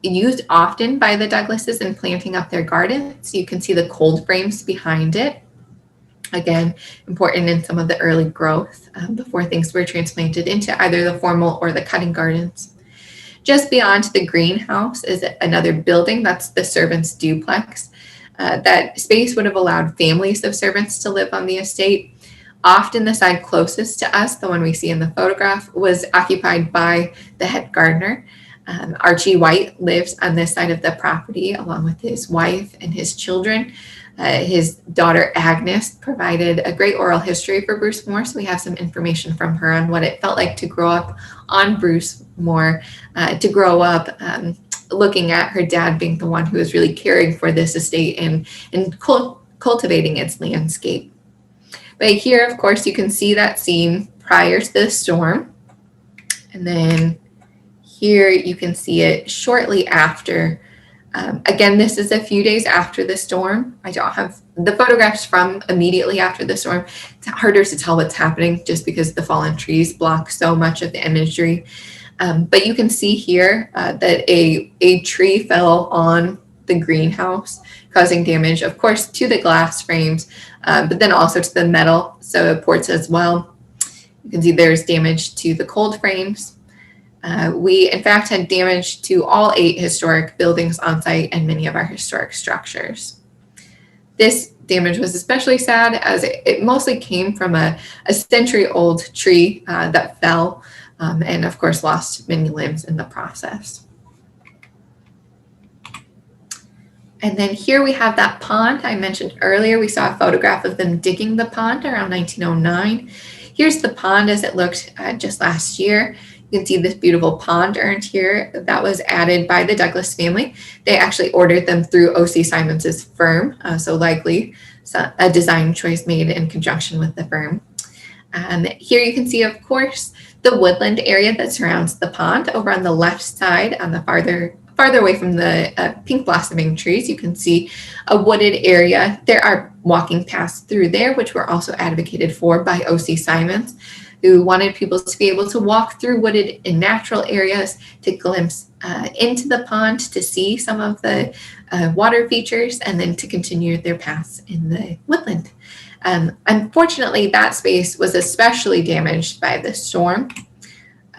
used often by the Douglases in planting up their gardens. You can see the cold frames behind it. Again, important in some of the early growth before things were transplanted into either the formal or the cutting gardens. Just beyond the greenhouse is another building. That's the servants' duplex. That space would have allowed families of servants to live on the estate. Often the side closest to us, the one we see in the photograph, was occupied by the head gardener. Archie White lives on this side of the property along with his wife and his children. His daughter Agnes provided a great oral history for Brucemore, so we have some information from her on what it felt like to grow up on Brucemore, to grow up looking at her dad being the one who was really caring for this estate and cultivating its landscape. But here, of course, you can see that scene prior to the storm, and then here you can see it shortly after. Again, this is a few days after the storm. I don't have the photographs from immediately after the storm. It's harder to tell what's happening just because the fallen trees block so much of the imagery. But you can see here that a tree fell on the greenhouse, causing damage, of course, to the glass frames, but then also to the metal supports as well. You can see there's damage to the cold frames. We, in fact, had damage to all 8 historic buildings on site and many of our historic structures. This damage was especially sad as it mostly came from a century-old tree that fell and, of course, lost many limbs in the process. And then here we have that pond I mentioned earlier. We saw a photograph of them digging the pond around 1909. Here's the pond as it looked just last year. You can see this beautiful pond urn here that was added by the Douglas family. They actually ordered them through O.C. Simonds' firm, so likely a design choice made in conjunction with the firm. Here you can see, of course, the woodland area that surrounds the pond. Over on the left side, on the farther away from the pink blossoming trees, you can see a wooded area. There are walking paths through there, which were also advocated for by O.C. Simonds, who wanted people to be able to walk through wooded and natural areas to glimpse into the pond to see some of the water features and then to continue their paths in the woodland. Unfortunately, that space was especially damaged by the storm.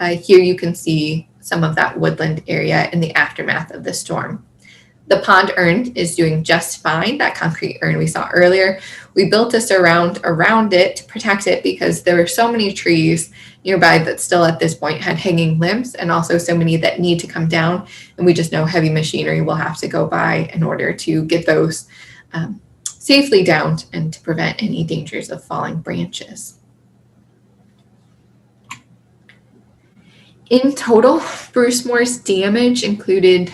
Here you can see some of that woodland area in the aftermath of the storm. The pond urn is doing just fine. That concrete urn we saw earlier, we built a surround around it to protect it because there were so many trees nearby that still at this point had hanging limbs, and also so many that need to come down. And we just know heavy machinery will have to go by in order to get those safely down and to prevent any dangers of falling branches. In total, Brucemore's damage included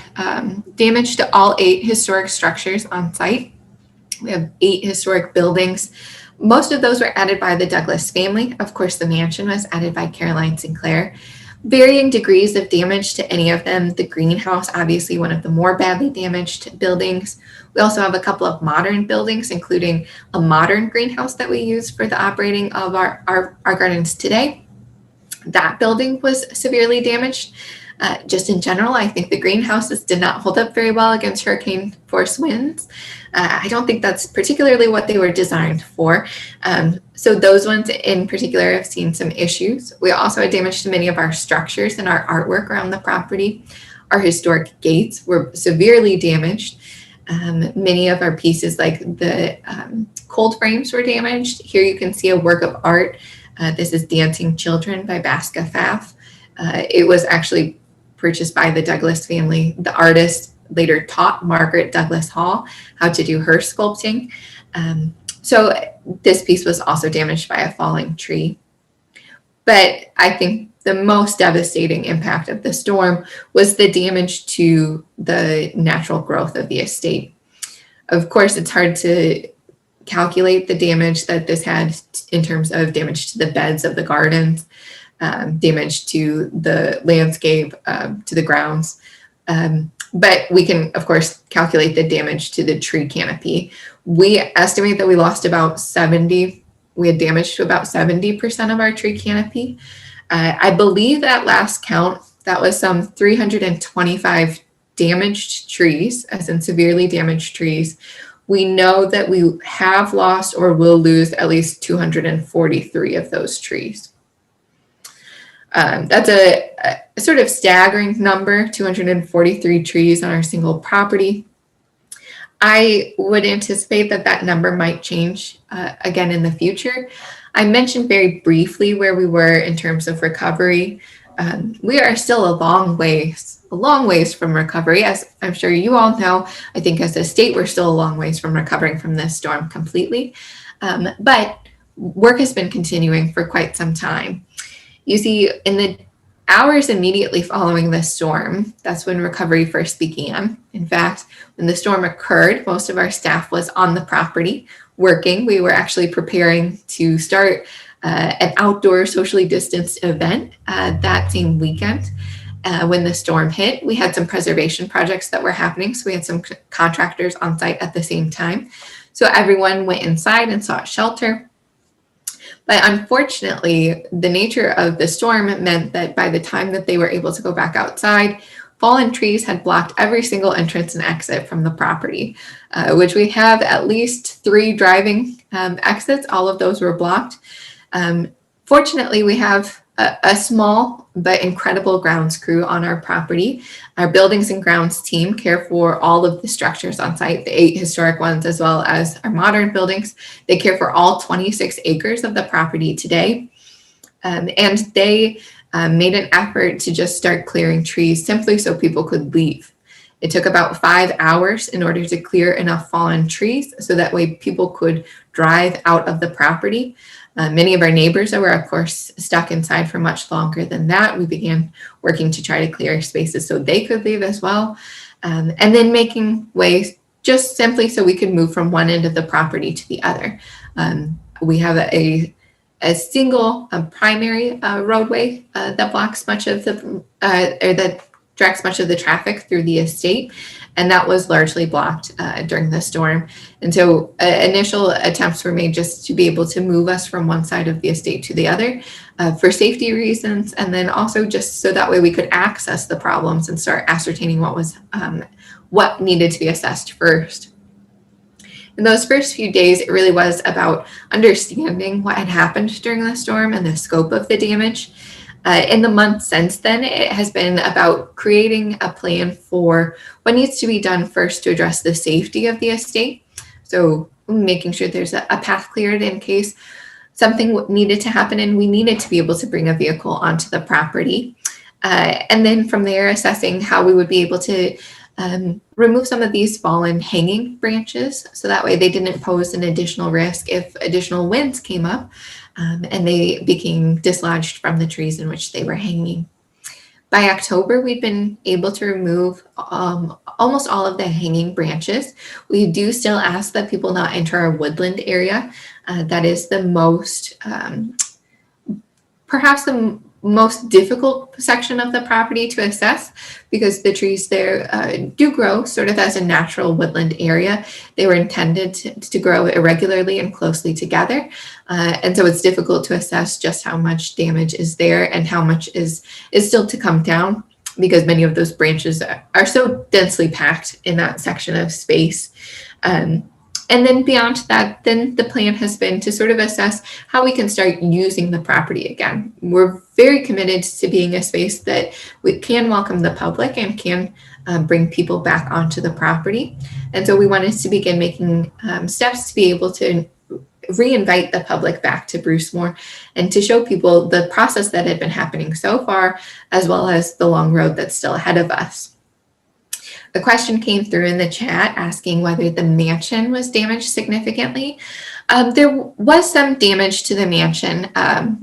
damage to all 8 historic structures on site. We have 8 historic buildings. Most of those were added by the Douglas family. Of course, the mansion was added by Caroline Sinclair. Varying degrees of damage to any of them. The greenhouse, obviously one of the more badly damaged buildings. We also have a couple of modern buildings, including a modern greenhouse that we use for the operating of our gardens today. That building was severely damaged. Just in general, I think the greenhouses did not hold up very well against hurricane force winds. I don't think that's particularly what they were designed for. So those ones in particular have seen some issues. We also had damage to many of our structures and our artwork around the property. Our historic gates were severely damaged. Many of our pieces, like the cold frames, were damaged. Here you can see a work of art. This is Dancing Children by Basca Pfaff. It was actually purchased by the Douglas family. The artist later taught Margaret Douglas Hall how to do her sculpting. So this piece was also damaged by a falling tree. But I think the most devastating impact of the storm was the damage to the natural growth of the estate. Of course, it's hard to calculate the damage that this had in terms of damage to the beds of the gardens, damage to the landscape, to the grounds. But we can, of course, calculate the damage to the tree canopy. We estimate that we lost about 70, we had damage to about 70% of our tree canopy. I believe at last count, that was some 325 damaged trees, as in severely damaged trees. We know that we have lost or will lose at least 243 of those trees. That's a sort of staggering number, 243 trees on our single property. I would anticipate that that number might change again in the future. I mentioned very briefly where we were in terms of recovery. We are still a long ways from recovery. As I'm sure you all know, I think as a state, we're still a long ways from recovering from this storm completely. But work has been continuing for quite some time. You see, in the hours immediately following the storm, that's when recovery first began. In fact, when the storm occurred, most of our staff was on the property working. We were actually preparing to start an outdoor socially distanced event that same weekend. When the storm hit, we had some preservation projects that were happening. So we had some contractors on site at the same time. So everyone went inside and sought shelter. But unfortunately, the nature of the storm meant that by the time that they were able to go back outside, fallen trees had blocked every single entrance and exit from the property, which we have at least 3 driving exits. All of those were blocked. Fortunately, we have a small but incredible grounds crew on our property. Our buildings and grounds team care for all of the structures on site, the 8 historic ones, as well as our modern buildings. They care for all 26 acres of the property today. And they made an effort to just start clearing trees simply so people could leave. It took about 5 hours in order to clear enough fallen trees so that way people could drive out of the property. Many of our neighbors were, of course, stuck inside for much longer than that. We began working to try to clear spaces so they could leave as well. And then making ways just simply so we could move from one end of the property to the other. We have a single primary roadway that blocks much of the, or that directs much of the traffic through the estate. And that was largely blocked during the storm. And so initial attempts were made just to be able to move us from one side of the estate to the other for safety reasons. And then also just so that way we could access the problems and start ascertaining what needed to be assessed first. In those first few days, it really was about understanding what had happened during the storm and the scope of the damage. In the months since then, it has been about creating a plan for what needs to be done first to address the safety of the estate. So making sure there's a path cleared in case something needed to happen and we needed to be able to bring a vehicle onto the property. And then from there, assessing how we would be able to remove some of these fallen hanging branches, so that way they didn't pose an additional risk if additional winds came up and they became dislodged from the trees in which they were hanging. By October, we've been able to remove almost all of the hanging branches. We do still ask that people not enter our woodland area. That is the most, perhaps the most difficult section of the property to assess, because the trees there do grow sort of as a natural woodland area. They were intended to grow irregularly and closely together. And so it's difficult to assess just how much damage is there and how much is still to come down, because many of those branches are so densely packed in that section of space. And then beyond that, then the plan has been to sort of assess how we can start using the property again. We're very committed to being a space that we can welcome the public and can bring people back onto the property. And so we wanted to begin making steps to be able to reinvite the public back to Brucemore and to show people the process that had been happening so far, as well as the long road that's still ahead of us. A question came through in the chat asking whether the mansion was damaged significantly. There was some damage to the mansion. I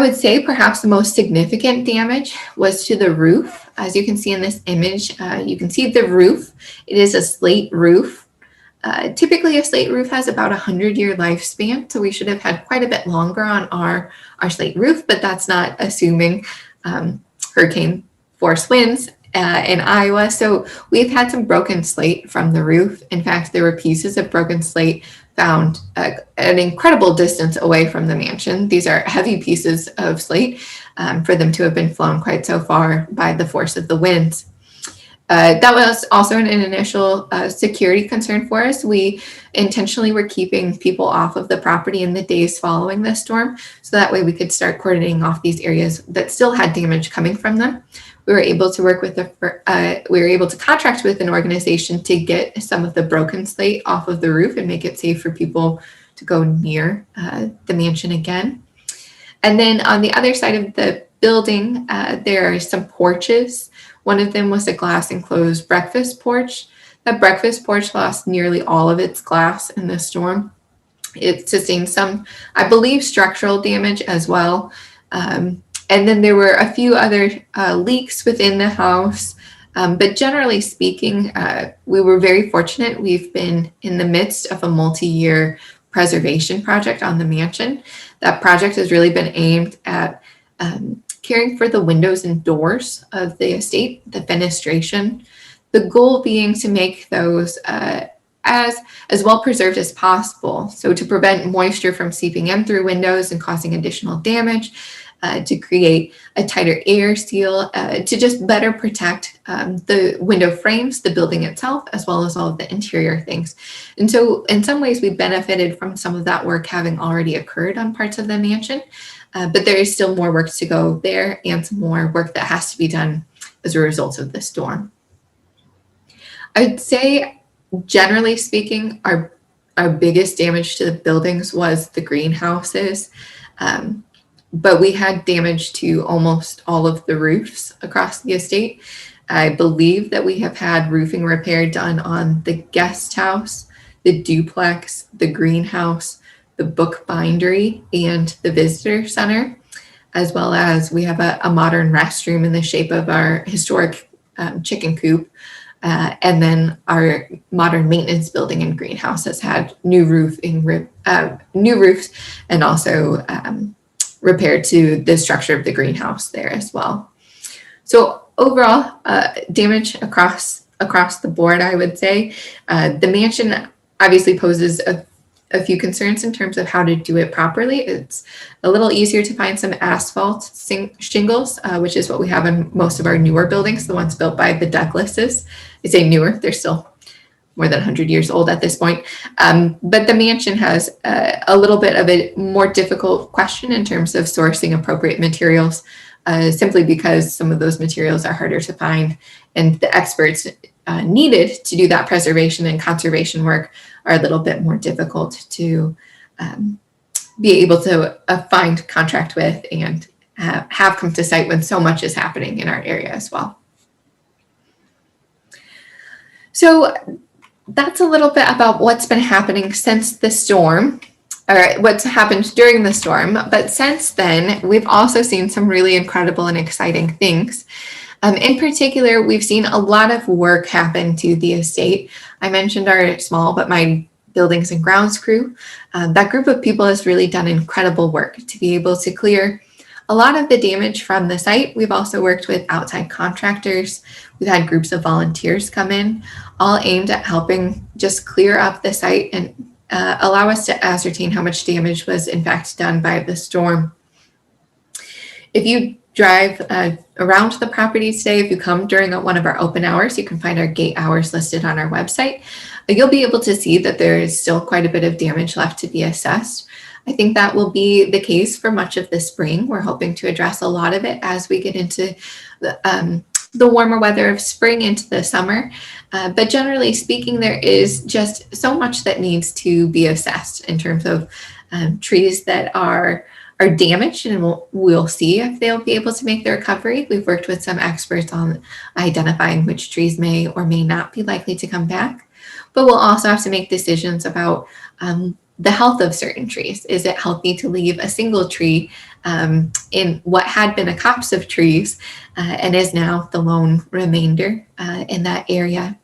would say perhaps the most significant damage was to the roof. As you can see in this image, you can see the roof. It is a slate roof. Typically a slate roof has about 100-year lifespan, so we should have had quite a bit longer on our slate roof, but that's not assuming hurricane force winds in Iowa. So we've had some broken slate from the roof. In fact, there were pieces of broken slate found an incredible distance away from the mansion. These are heavy pieces of slate for them to have been flown quite so far by the force of the winds. That was also an initial security concern for us. We intentionally were keeping people off of the property in the days following the storm, so that way we could start cordoning off these areas that still had damage coming from them. We were able to work with we were able to contract with an organization to get some of the broken slate off of the roof and make it safe for people to go near the mansion again. And then on the other side of the building, there are some porches. One of them was a glass enclosed breakfast porch. That breakfast porch lost nearly all of its glass in the storm. It sustained some, I believe, structural damage as well. And then there were a few other leaks within the house. But generally speaking, we were very fortunate. We've been in the midst of a multi-year preservation project on the mansion. That project has really been aimed at caring for the windows and doors of the estate, the fenestration. The goal being to make those as well preserved as possible. So to prevent moisture from seeping in through windows and causing additional damage, to create a tighter air seal, to just better protect the window frames, the building itself, as well as all of the interior things. And so in some ways we benefited from some of that work having already occurred on parts of the mansion, but there is still more work to go there and some more work that has to be done as a result of the storm. I'd say, generally speaking, our biggest damage to the buildings was the greenhouses. But we had damage to almost all of the roofs across the estate. I believe that we have had roofing repair done on the guest house, the duplex, the greenhouse, the book bindery, and the visitor center, as well as we have a modern restroom in the shape of our historic chicken coop. And then our modern maintenance building and greenhouse has had new roofs and also repaired to the structure of the greenhouse there as well. So overall, damage across the board, I would say. The mansion obviously poses a few concerns in terms of how to do it properly. It's a little easier to find some asphalt shingles, which is what we have in most of our newer buildings, the ones built by the Douglases. I say newer, they're still more than 100 years old at this point. But the mansion has a little bit of a more difficult question in terms of sourcing appropriate materials, simply because some of those materials are harder to find, and the experts needed to do that preservation and conservation work are a little bit more difficult to be able to find, contract with, and have come to site when so much is happening in our area as well. So that's a little bit about what's been happening since the storm, or what's happened during the storm. But since then, we've also seen some really incredible and exciting things. In particular, we've seen a lot of work happen to the estate. I mentioned our small but mighty buildings and grounds crew. That group of people has really done incredible work to be able to clear a lot of the damage from the site. We've also worked with outside contractors. We've had groups of volunteers come in, all aimed at helping just clear up the site and allow us to ascertain how much damage was in fact done by the storm. If you drive around the property today, if you come during one of our open hours, you can find our gate hours listed on our website. You'll be able to see that there is still quite a bit of damage left to be assessed. I think that will be the case for much of the spring. We're hoping to address a lot of it as we get into the warmer weather of spring into the summer. But generally speaking, there is just so much that needs to be assessed in terms of trees that are damaged, and we'll see if they'll be able to make the recovery. We've worked with some experts on identifying which trees may or may not be likely to come back. But we'll also have to make decisions about the health of certain trees. Is it healthy to leave a single tree in what had been a copse of trees and is now the lone remainder in that area?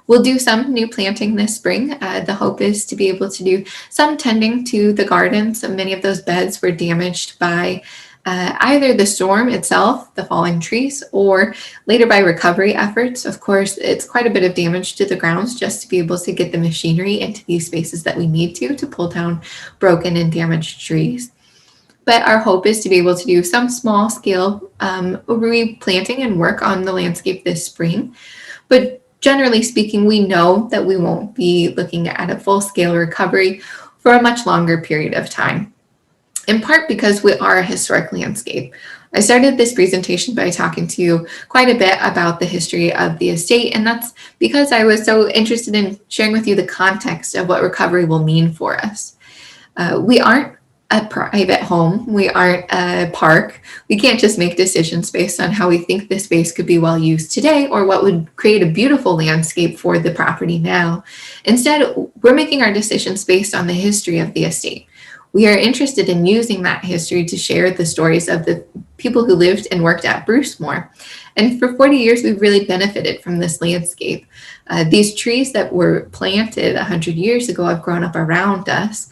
We'll do some new planting this spring. The hope is to be able to do some tending to the gardens. Many of those beds were damaged by either the storm itself, the falling trees, or later by recovery efforts. Of course, it's quite a bit of damage to the grounds just to be able to get the machinery into these spaces that we need to pull down broken and damaged trees. But our hope is to be able to do some small scale replanting and work on the landscape this spring. But generally speaking, we know that we won't be looking at a full scale recovery for a much longer period of time, in part because we are a historic landscape. I started this presentation by talking to you quite a bit about the history of the estate, and that's because I was so interested in sharing with you the context of what recovery will mean for us. We aren't a private home. We aren't a park. We can't just make decisions based on how we think the space could be well used today or what would create a beautiful landscape for the property now. Instead, we're making our decisions based on the history of the estate. We are interested in using that history to share the stories of the people who lived and worked at Brucemore. And for 40 years, we've really benefited from this landscape. These trees that were planted 100 years ago have grown up around us.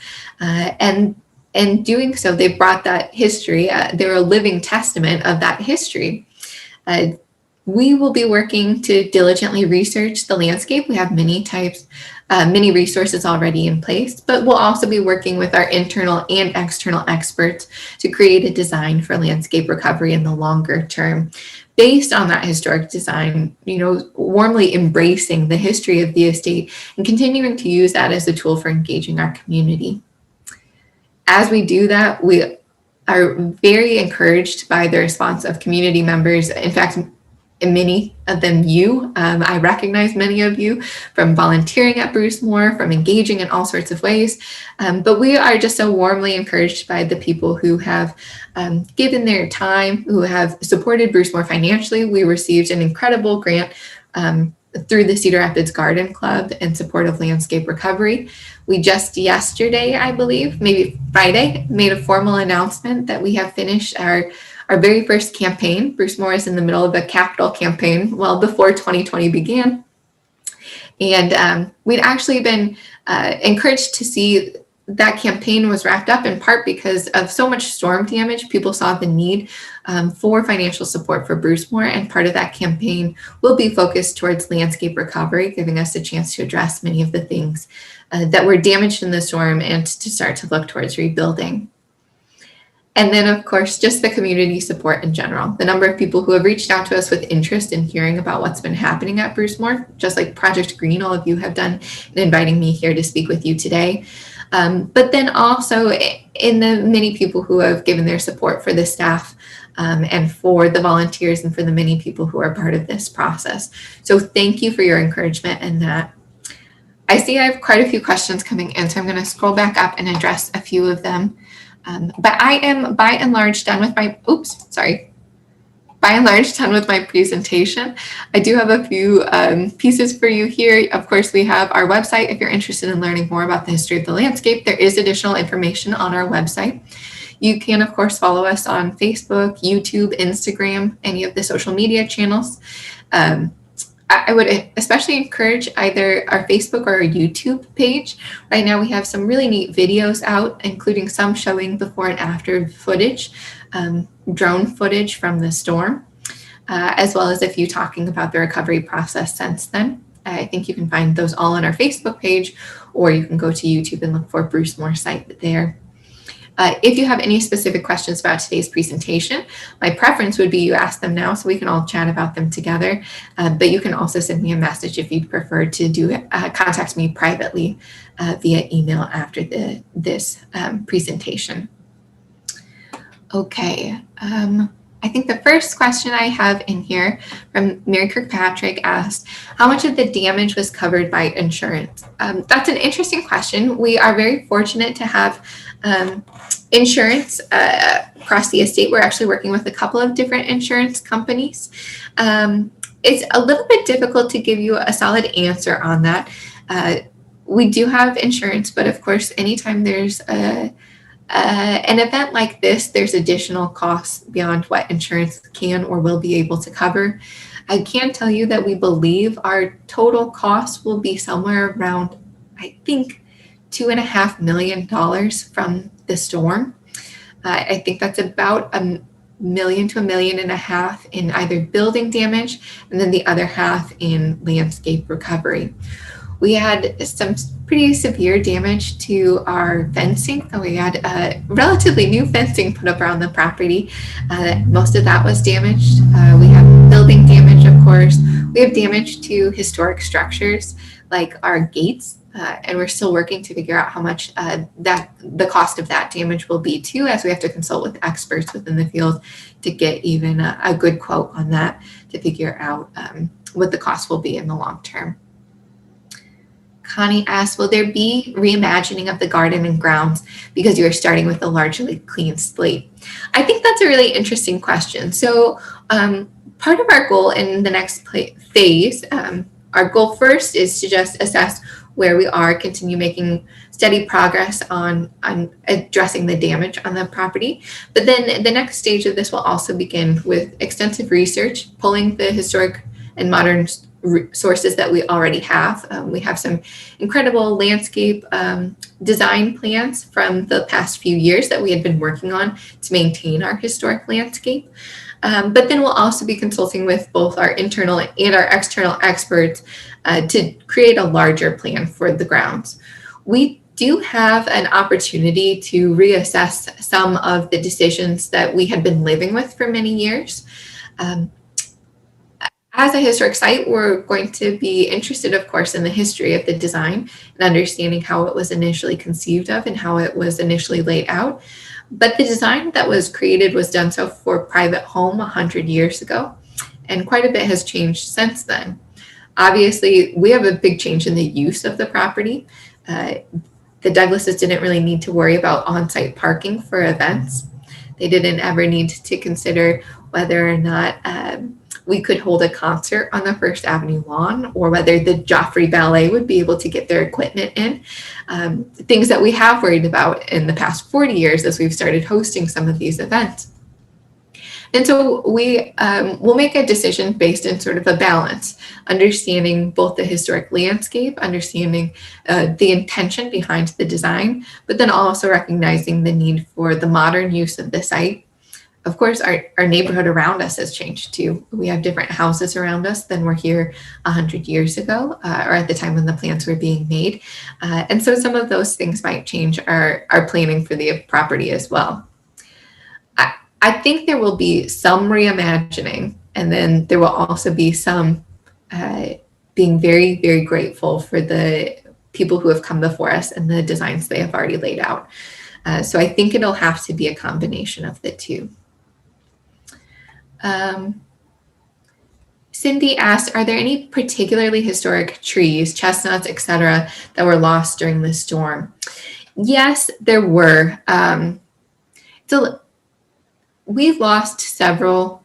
And doing so, they brought that history. They're a living testament of that history. We will be working to diligently research the landscape. We have many resources already in place, but we'll also be working with our internal and external experts to create a design for landscape recovery in the longer term, based on that historic design, warmly embracing the history of the estate and continuing to use that as a tool for engaging our community. As we do that, we are very encouraged by the response of community members. In fact, many of them I recognize many of you from volunteering at Brucemore, from engaging in all sorts of ways. But we are just so warmly encouraged by the people who have given their time, who have supported Brucemore financially. We received an incredible grant through the Cedar Rapids Garden Club in support of landscape recovery. We just yesterday, I believe, maybe Friday, made a formal announcement that we have finished our very first campaign. Brucemore is in the middle of a capital campaign, well before 2020 began. And we'd actually been encouraged to see that campaign was wrapped up, in part because of so much storm damage. People saw the need for financial support for Brucemore, and part of that campaign will be focused towards landscape recovery, giving us a chance to address many of the things that were damaged in the storm and to start to look towards rebuilding. And then, of course, just the community support in general. The number of people who have reached out to us with interest in hearing about what's been happening at Brucemore, just like Project Green, all of you have done in inviting me here to speak with you today. But then also in the many people who have given their support for the staff and for the volunteers and for the many people who are part of this process. So thank you for your encouragement and that. I see I have quite a few questions coming in, so I'm going to scroll back up and address a few of them. But I am by and large done with my, done with my presentation. I do have a few pieces for you here. Of course, we have our website. If you're interested in learning more about the history of the landscape, there is additional information on our website. You can, of course, follow us on Facebook, YouTube, Instagram, any of the social media channels. I would especially encourage either our Facebook or our YouTube page. Right now we have some really neat videos out, including some showing before and after footage, drone footage from the storm, as well as a few talking about the recovery process since then. I think you can find those all on our Facebook page, or you can go to YouTube and look for Brucemore site there. If you have any specific questions about today's presentation, my preference would be you ask them now so we can all chat about them together. But you can also send me a message if you'd prefer to contact me privately via email after this presentation. Okay. I think the first question I have in here from Mary Kirkpatrick asked, how much of the damage was covered by insurance? That's an interesting question. We are very fortunate to have insurance across the estate. We're actually working with a couple of different insurance companies. It's a little bit difficult to give you a solid answer on that. We do have insurance, but of course, anytime there's an event like this, there's additional costs beyond what insurance can or will be able to cover. I can tell you that we believe our total cost will be somewhere around, I think, $2.5 million from the storm. I think that's about $1 million to $1.5 million in either building damage and then the other half in landscape recovery. We had some pretty severe damage to our fencing. We had relatively new fencing put up around the property. Most of that was damaged. We have building damage, of course. We have damage to historic structures like our gates, and we're still working to figure out how much the cost of that damage will be too, as we have to consult with experts within the field to get even a good quote on that to figure out what the cost will be in the long term. Connie asks, will there be reimagining of the garden and grounds because you are starting with a largely clean slate? I think that's a really interesting question. So part of our goal in the next phase, our goal first is to just assess where we are, continue making steady progress on addressing the damage on the property. But then the next stage of this will also begin with extensive research, pulling the historic and modern sources that we already have. We have some incredible landscape design plans from the past few years that we had been working on to maintain our historic landscape. But then we'll also be consulting with both our internal and our external experts to create a larger plan for the grounds. We do have an opportunity to reassess some of the decisions that we had been living with for many years. As a historic site, we're going to be interested, of course, in the history of the design and understanding how it was initially conceived of and how it was initially laid out. But the design that was created was done so for private home 100 years ago, and quite a bit has changed since then. Obviously, we have a big change in the use of the property. The Douglases didn't really need to worry about on-site parking for events. They didn't ever need to consider whether or not we could hold a concert on the First Avenue lawn, or whether the Joffrey Ballet would be able to get their equipment in. Things that we have worried about in the past 40 years as we've started hosting some of these events. And so we will make a decision based in sort of a balance, understanding both the historic landscape, understanding the intention behind the design, but then also recognizing the need for the modern use of the site. Of course, our neighborhood around us has changed too. We have different houses around us than were here 100 years ago, or at the time when the plans were being made. And so some of those things might change our planning for the property as well. I think there will be some reimagining, and then there will also be some being very, very grateful for the people who have come before us and the designs they have already laid out. So I think it'll have to be a combination of the two. Cindy asked, are there any particularly historic trees, chestnuts, etc., that were lost during the storm? Yes, there were. So we lost several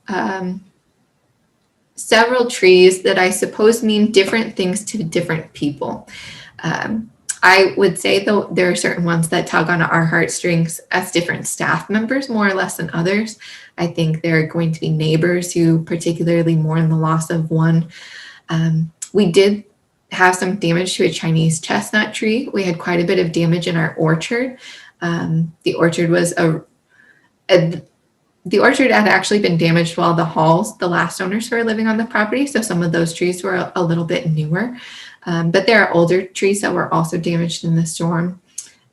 trees that I suppose mean different things to different people. I would say, though, there are certain ones that tug on our heartstrings as different staff members, more or less than others. I think there are going to be neighbors who particularly mourn the loss of one. We did have some damage to a Chinese chestnut tree. We had quite a bit of damage in our orchard. The orchard had actually been damaged while the Halls, the last owners, were living on the property. So some of those trees were a little bit newer. But there are older trees that were also damaged in the storm.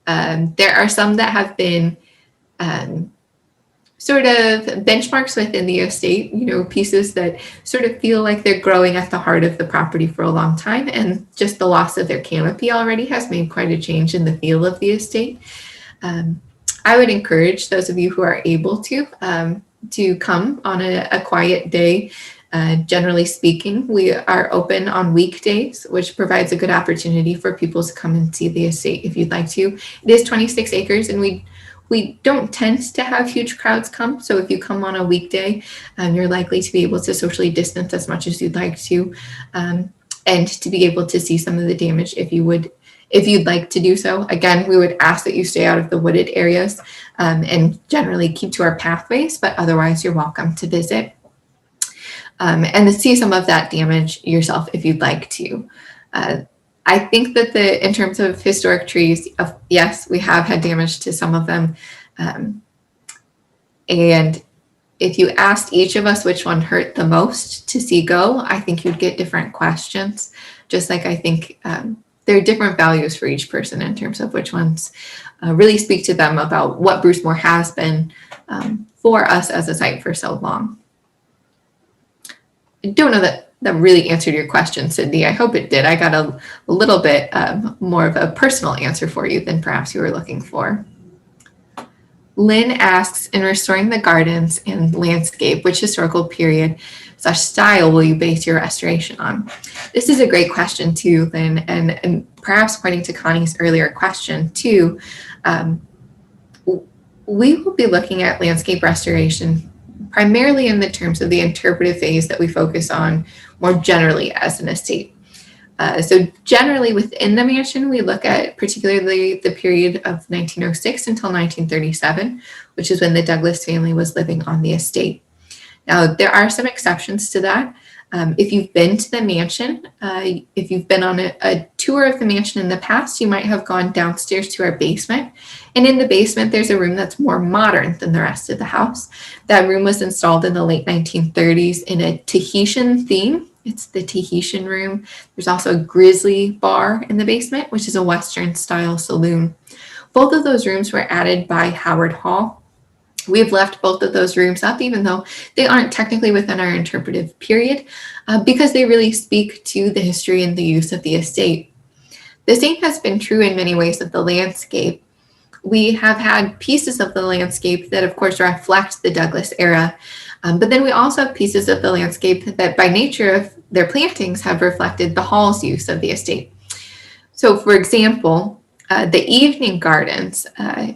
There are some that have been sort of benchmarks within the estate, pieces that sort of feel like they're growing at the heart of the property for a long time. And just the loss of their canopy already has made quite a change in the feel of the estate. I would encourage those of you who are able to come on a quiet day. Generally speaking, we are open on weekdays, which provides a good opportunity for people to come and see the estate if you'd like to. It is 26 acres, and we don't tend to have huge crowds come. So if you come on a weekday, you're likely to be able to socially distance as much as you'd like to, and to be able to see some of the damage if you'd like to do so. Again, we would ask that you stay out of the wooded areas and generally keep to our pathways, but otherwise you're welcome to visit. And to see some of that damage yourself if you'd like to. I think that in terms of historic trees, yes, we have had damage to some of them. And if you asked each of us which one hurt the most to see go, I think you'd get different questions. Just like I think there are different values for each person in terms of which ones really speak to them about what Brucemore has been for us as a site for so long. I don't know that really answered your question, Cindy. I hope it did. I got a little bit more of a personal answer for you than perhaps you were looking for. Lynn asks, in restoring the gardens and landscape, which historical period / style will you base your restoration on? This is a great question too, Lynn, and perhaps pointing to Connie's earlier question too. We will be looking at landscape restoration primarily in the terms of the interpretive phase that we focus on more generally as an estate. So generally within the mansion, we look at particularly the period of 1906 until 1937, which is when the Douglas family was living on the estate. Now, there are some exceptions to that. If you've been to the mansion, if you've been on a tour of the mansion in the past, you might have gone downstairs to our basement. And in the basement, there's a room that's more modern than the rest of the house. That room was installed in the late 1930s in a Tahitian theme. It's the Tahitian room. There's also a grizzly bar in the basement, which is a Western style saloon. Both of those rooms were added by Howard Hall. We've left both of those rooms up, even though they aren't technically within our interpretive period, because they really speak to the history and the use of the estate. The same has been true in many ways of the landscape. We have had pieces of the landscape that, of course, reflect the Douglas era, but then we also have pieces of the landscape that, by nature of their plantings, have reflected the Hall's use of the estate. So, for example, the evening gardens,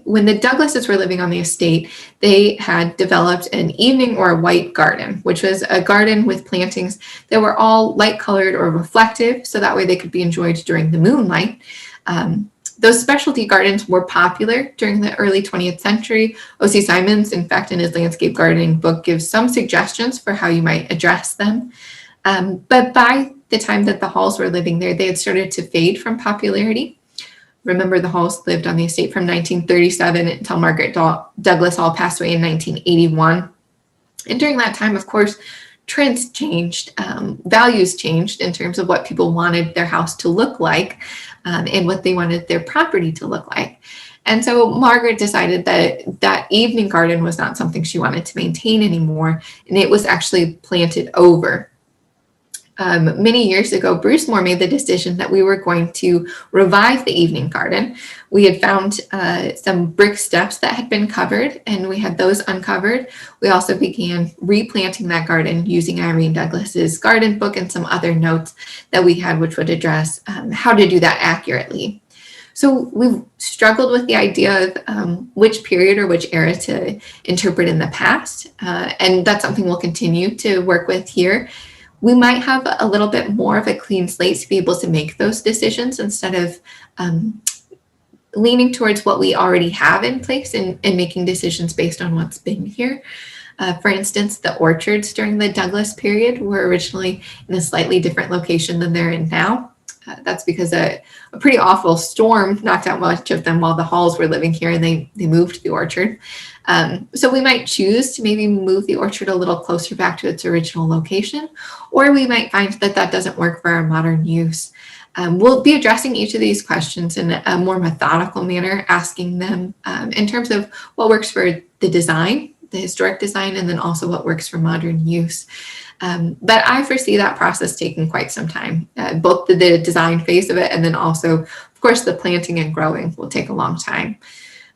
when the Douglases were living on the estate, they had developed an evening or a white garden, which was a garden with plantings that were all light colored or reflective, so that way they could be enjoyed during the moonlight. Those specialty gardens were popular during the early 20th century. Ossian Simonds, in fact, in his landscape gardening book, gives some suggestions for how you might address them. But by the time that the Halls were living there, they had started to fade from popularity. Remember, the Halls lived on the estate from 1937 until Margaret Douglas Hall passed away in 1981. And during that time, of course, trends changed, values changed in terms of what people wanted their house to look like and what they wanted their property to look like. And so Margaret decided that that evening garden was not something she wanted to maintain anymore, and it was actually planted over. Many years ago, Brucemore made the decision that we were going to revive the evening garden. We had found some brick steps that had been covered, and we had those uncovered. We also began replanting that garden using Irene Douglas's garden book and some other notes that we had, which would address how to do that accurately. So we've struggled with the idea of which period or which era to interpret in the past, and that's something we'll continue to work with here. We might have a little bit more of a clean slate to be able to make those decisions instead of leaning towards what we already have in place and making decisions based on what's been here. For instance, the orchards during the Douglas period were originally in a slightly different location than they're in now. That's because a pretty awful storm knocked out much of them while the Halls were living here, and they moved the orchard. So we might choose to maybe move the orchard a little closer back to its original location, or we might find that that doesn't work for our modern use. We'll be addressing each of these questions in a more methodical manner, asking them in terms of what works for the design, the historic design, and then also what works for modern use. But I foresee that process taking quite some time. Both the design phase of it and then also, of course, the planting and growing will take a long time.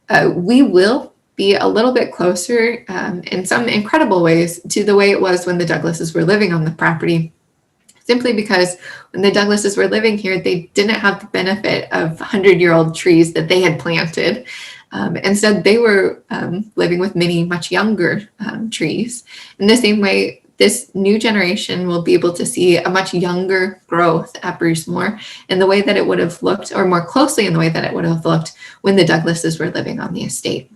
We will be a little bit closer in some incredible ways to the way it was when the Douglases were living on the property, simply because when the Douglases were living here, they didn't have the benefit of 100-year-old trees that they had planted. Instead, they were living with many much younger trees. In the same way, this new generation will be able to see a much younger growth at Brucemore in the way that it would have looked, or more closely in the way that it would have looked when the Douglases were living on the estate.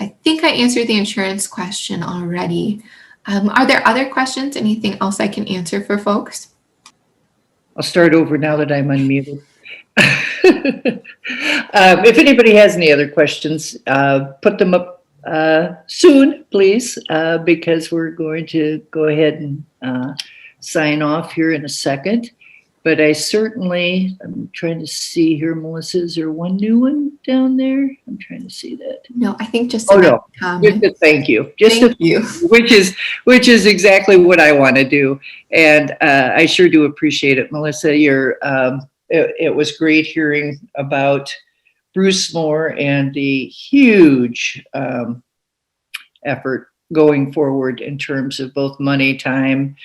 I think I answered the insurance question already. Are there other questions? Anything else I can answer for folks? I'll start over now that I'm unmuted. If anybody has any other questions, put them up soon, please, because we're going to go ahead and sign off here in a second. But I'm trying to see here, Melissa, is there one new one down there? I'm trying to see that. No, I think just no. Just a thank you. Thank you. Which is exactly what I want to do. And I sure do appreciate it, Melissa. It was great hearing about Brucemore and the huge effort going forward in terms of both money, time,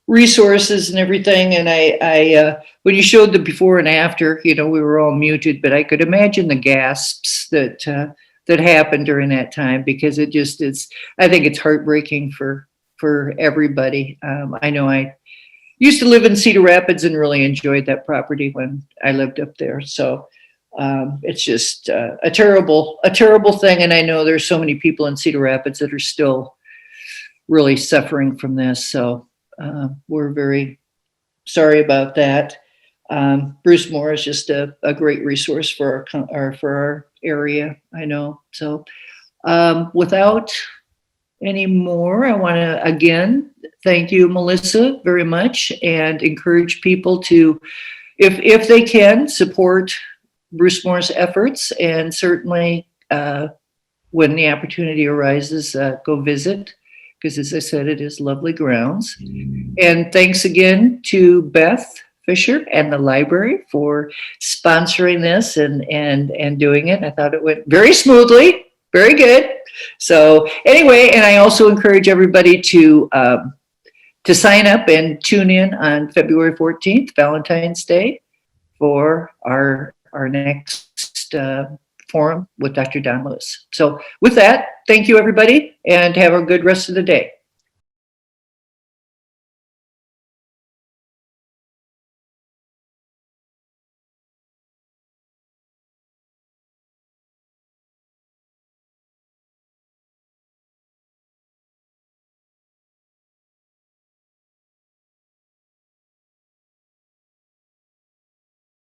resources, and everything. And I when you showed the before and after, we were all muted, but I could imagine the gasps that happened during that time, because it just is. I think it's heartbreaking for everybody. I know I used to live in Cedar Rapids and really enjoyed that property when I lived up there. So it's just a terrible thing. And I know there's so many people in Cedar Rapids that are still really suffering from this. So we're very sorry about that. Brucemore is just a great resource for our area, I know. So without any more, I want to again thank you, Melissa, very much, and encourage people to, if they can, support Brucemore's efforts, and certainly when the opportunity arises, go visit, because as I said, it is lovely grounds. And thanks again to Beth Fisher and the library for sponsoring this and doing it. I thought it went very smoothly, very good. So anyway, and I also encourage everybody to sign up and tune in on February 14th, Valentine's Day, for our next forum with Dr. Don Lewis. So with that, thank you, everybody, and have a good rest of the day.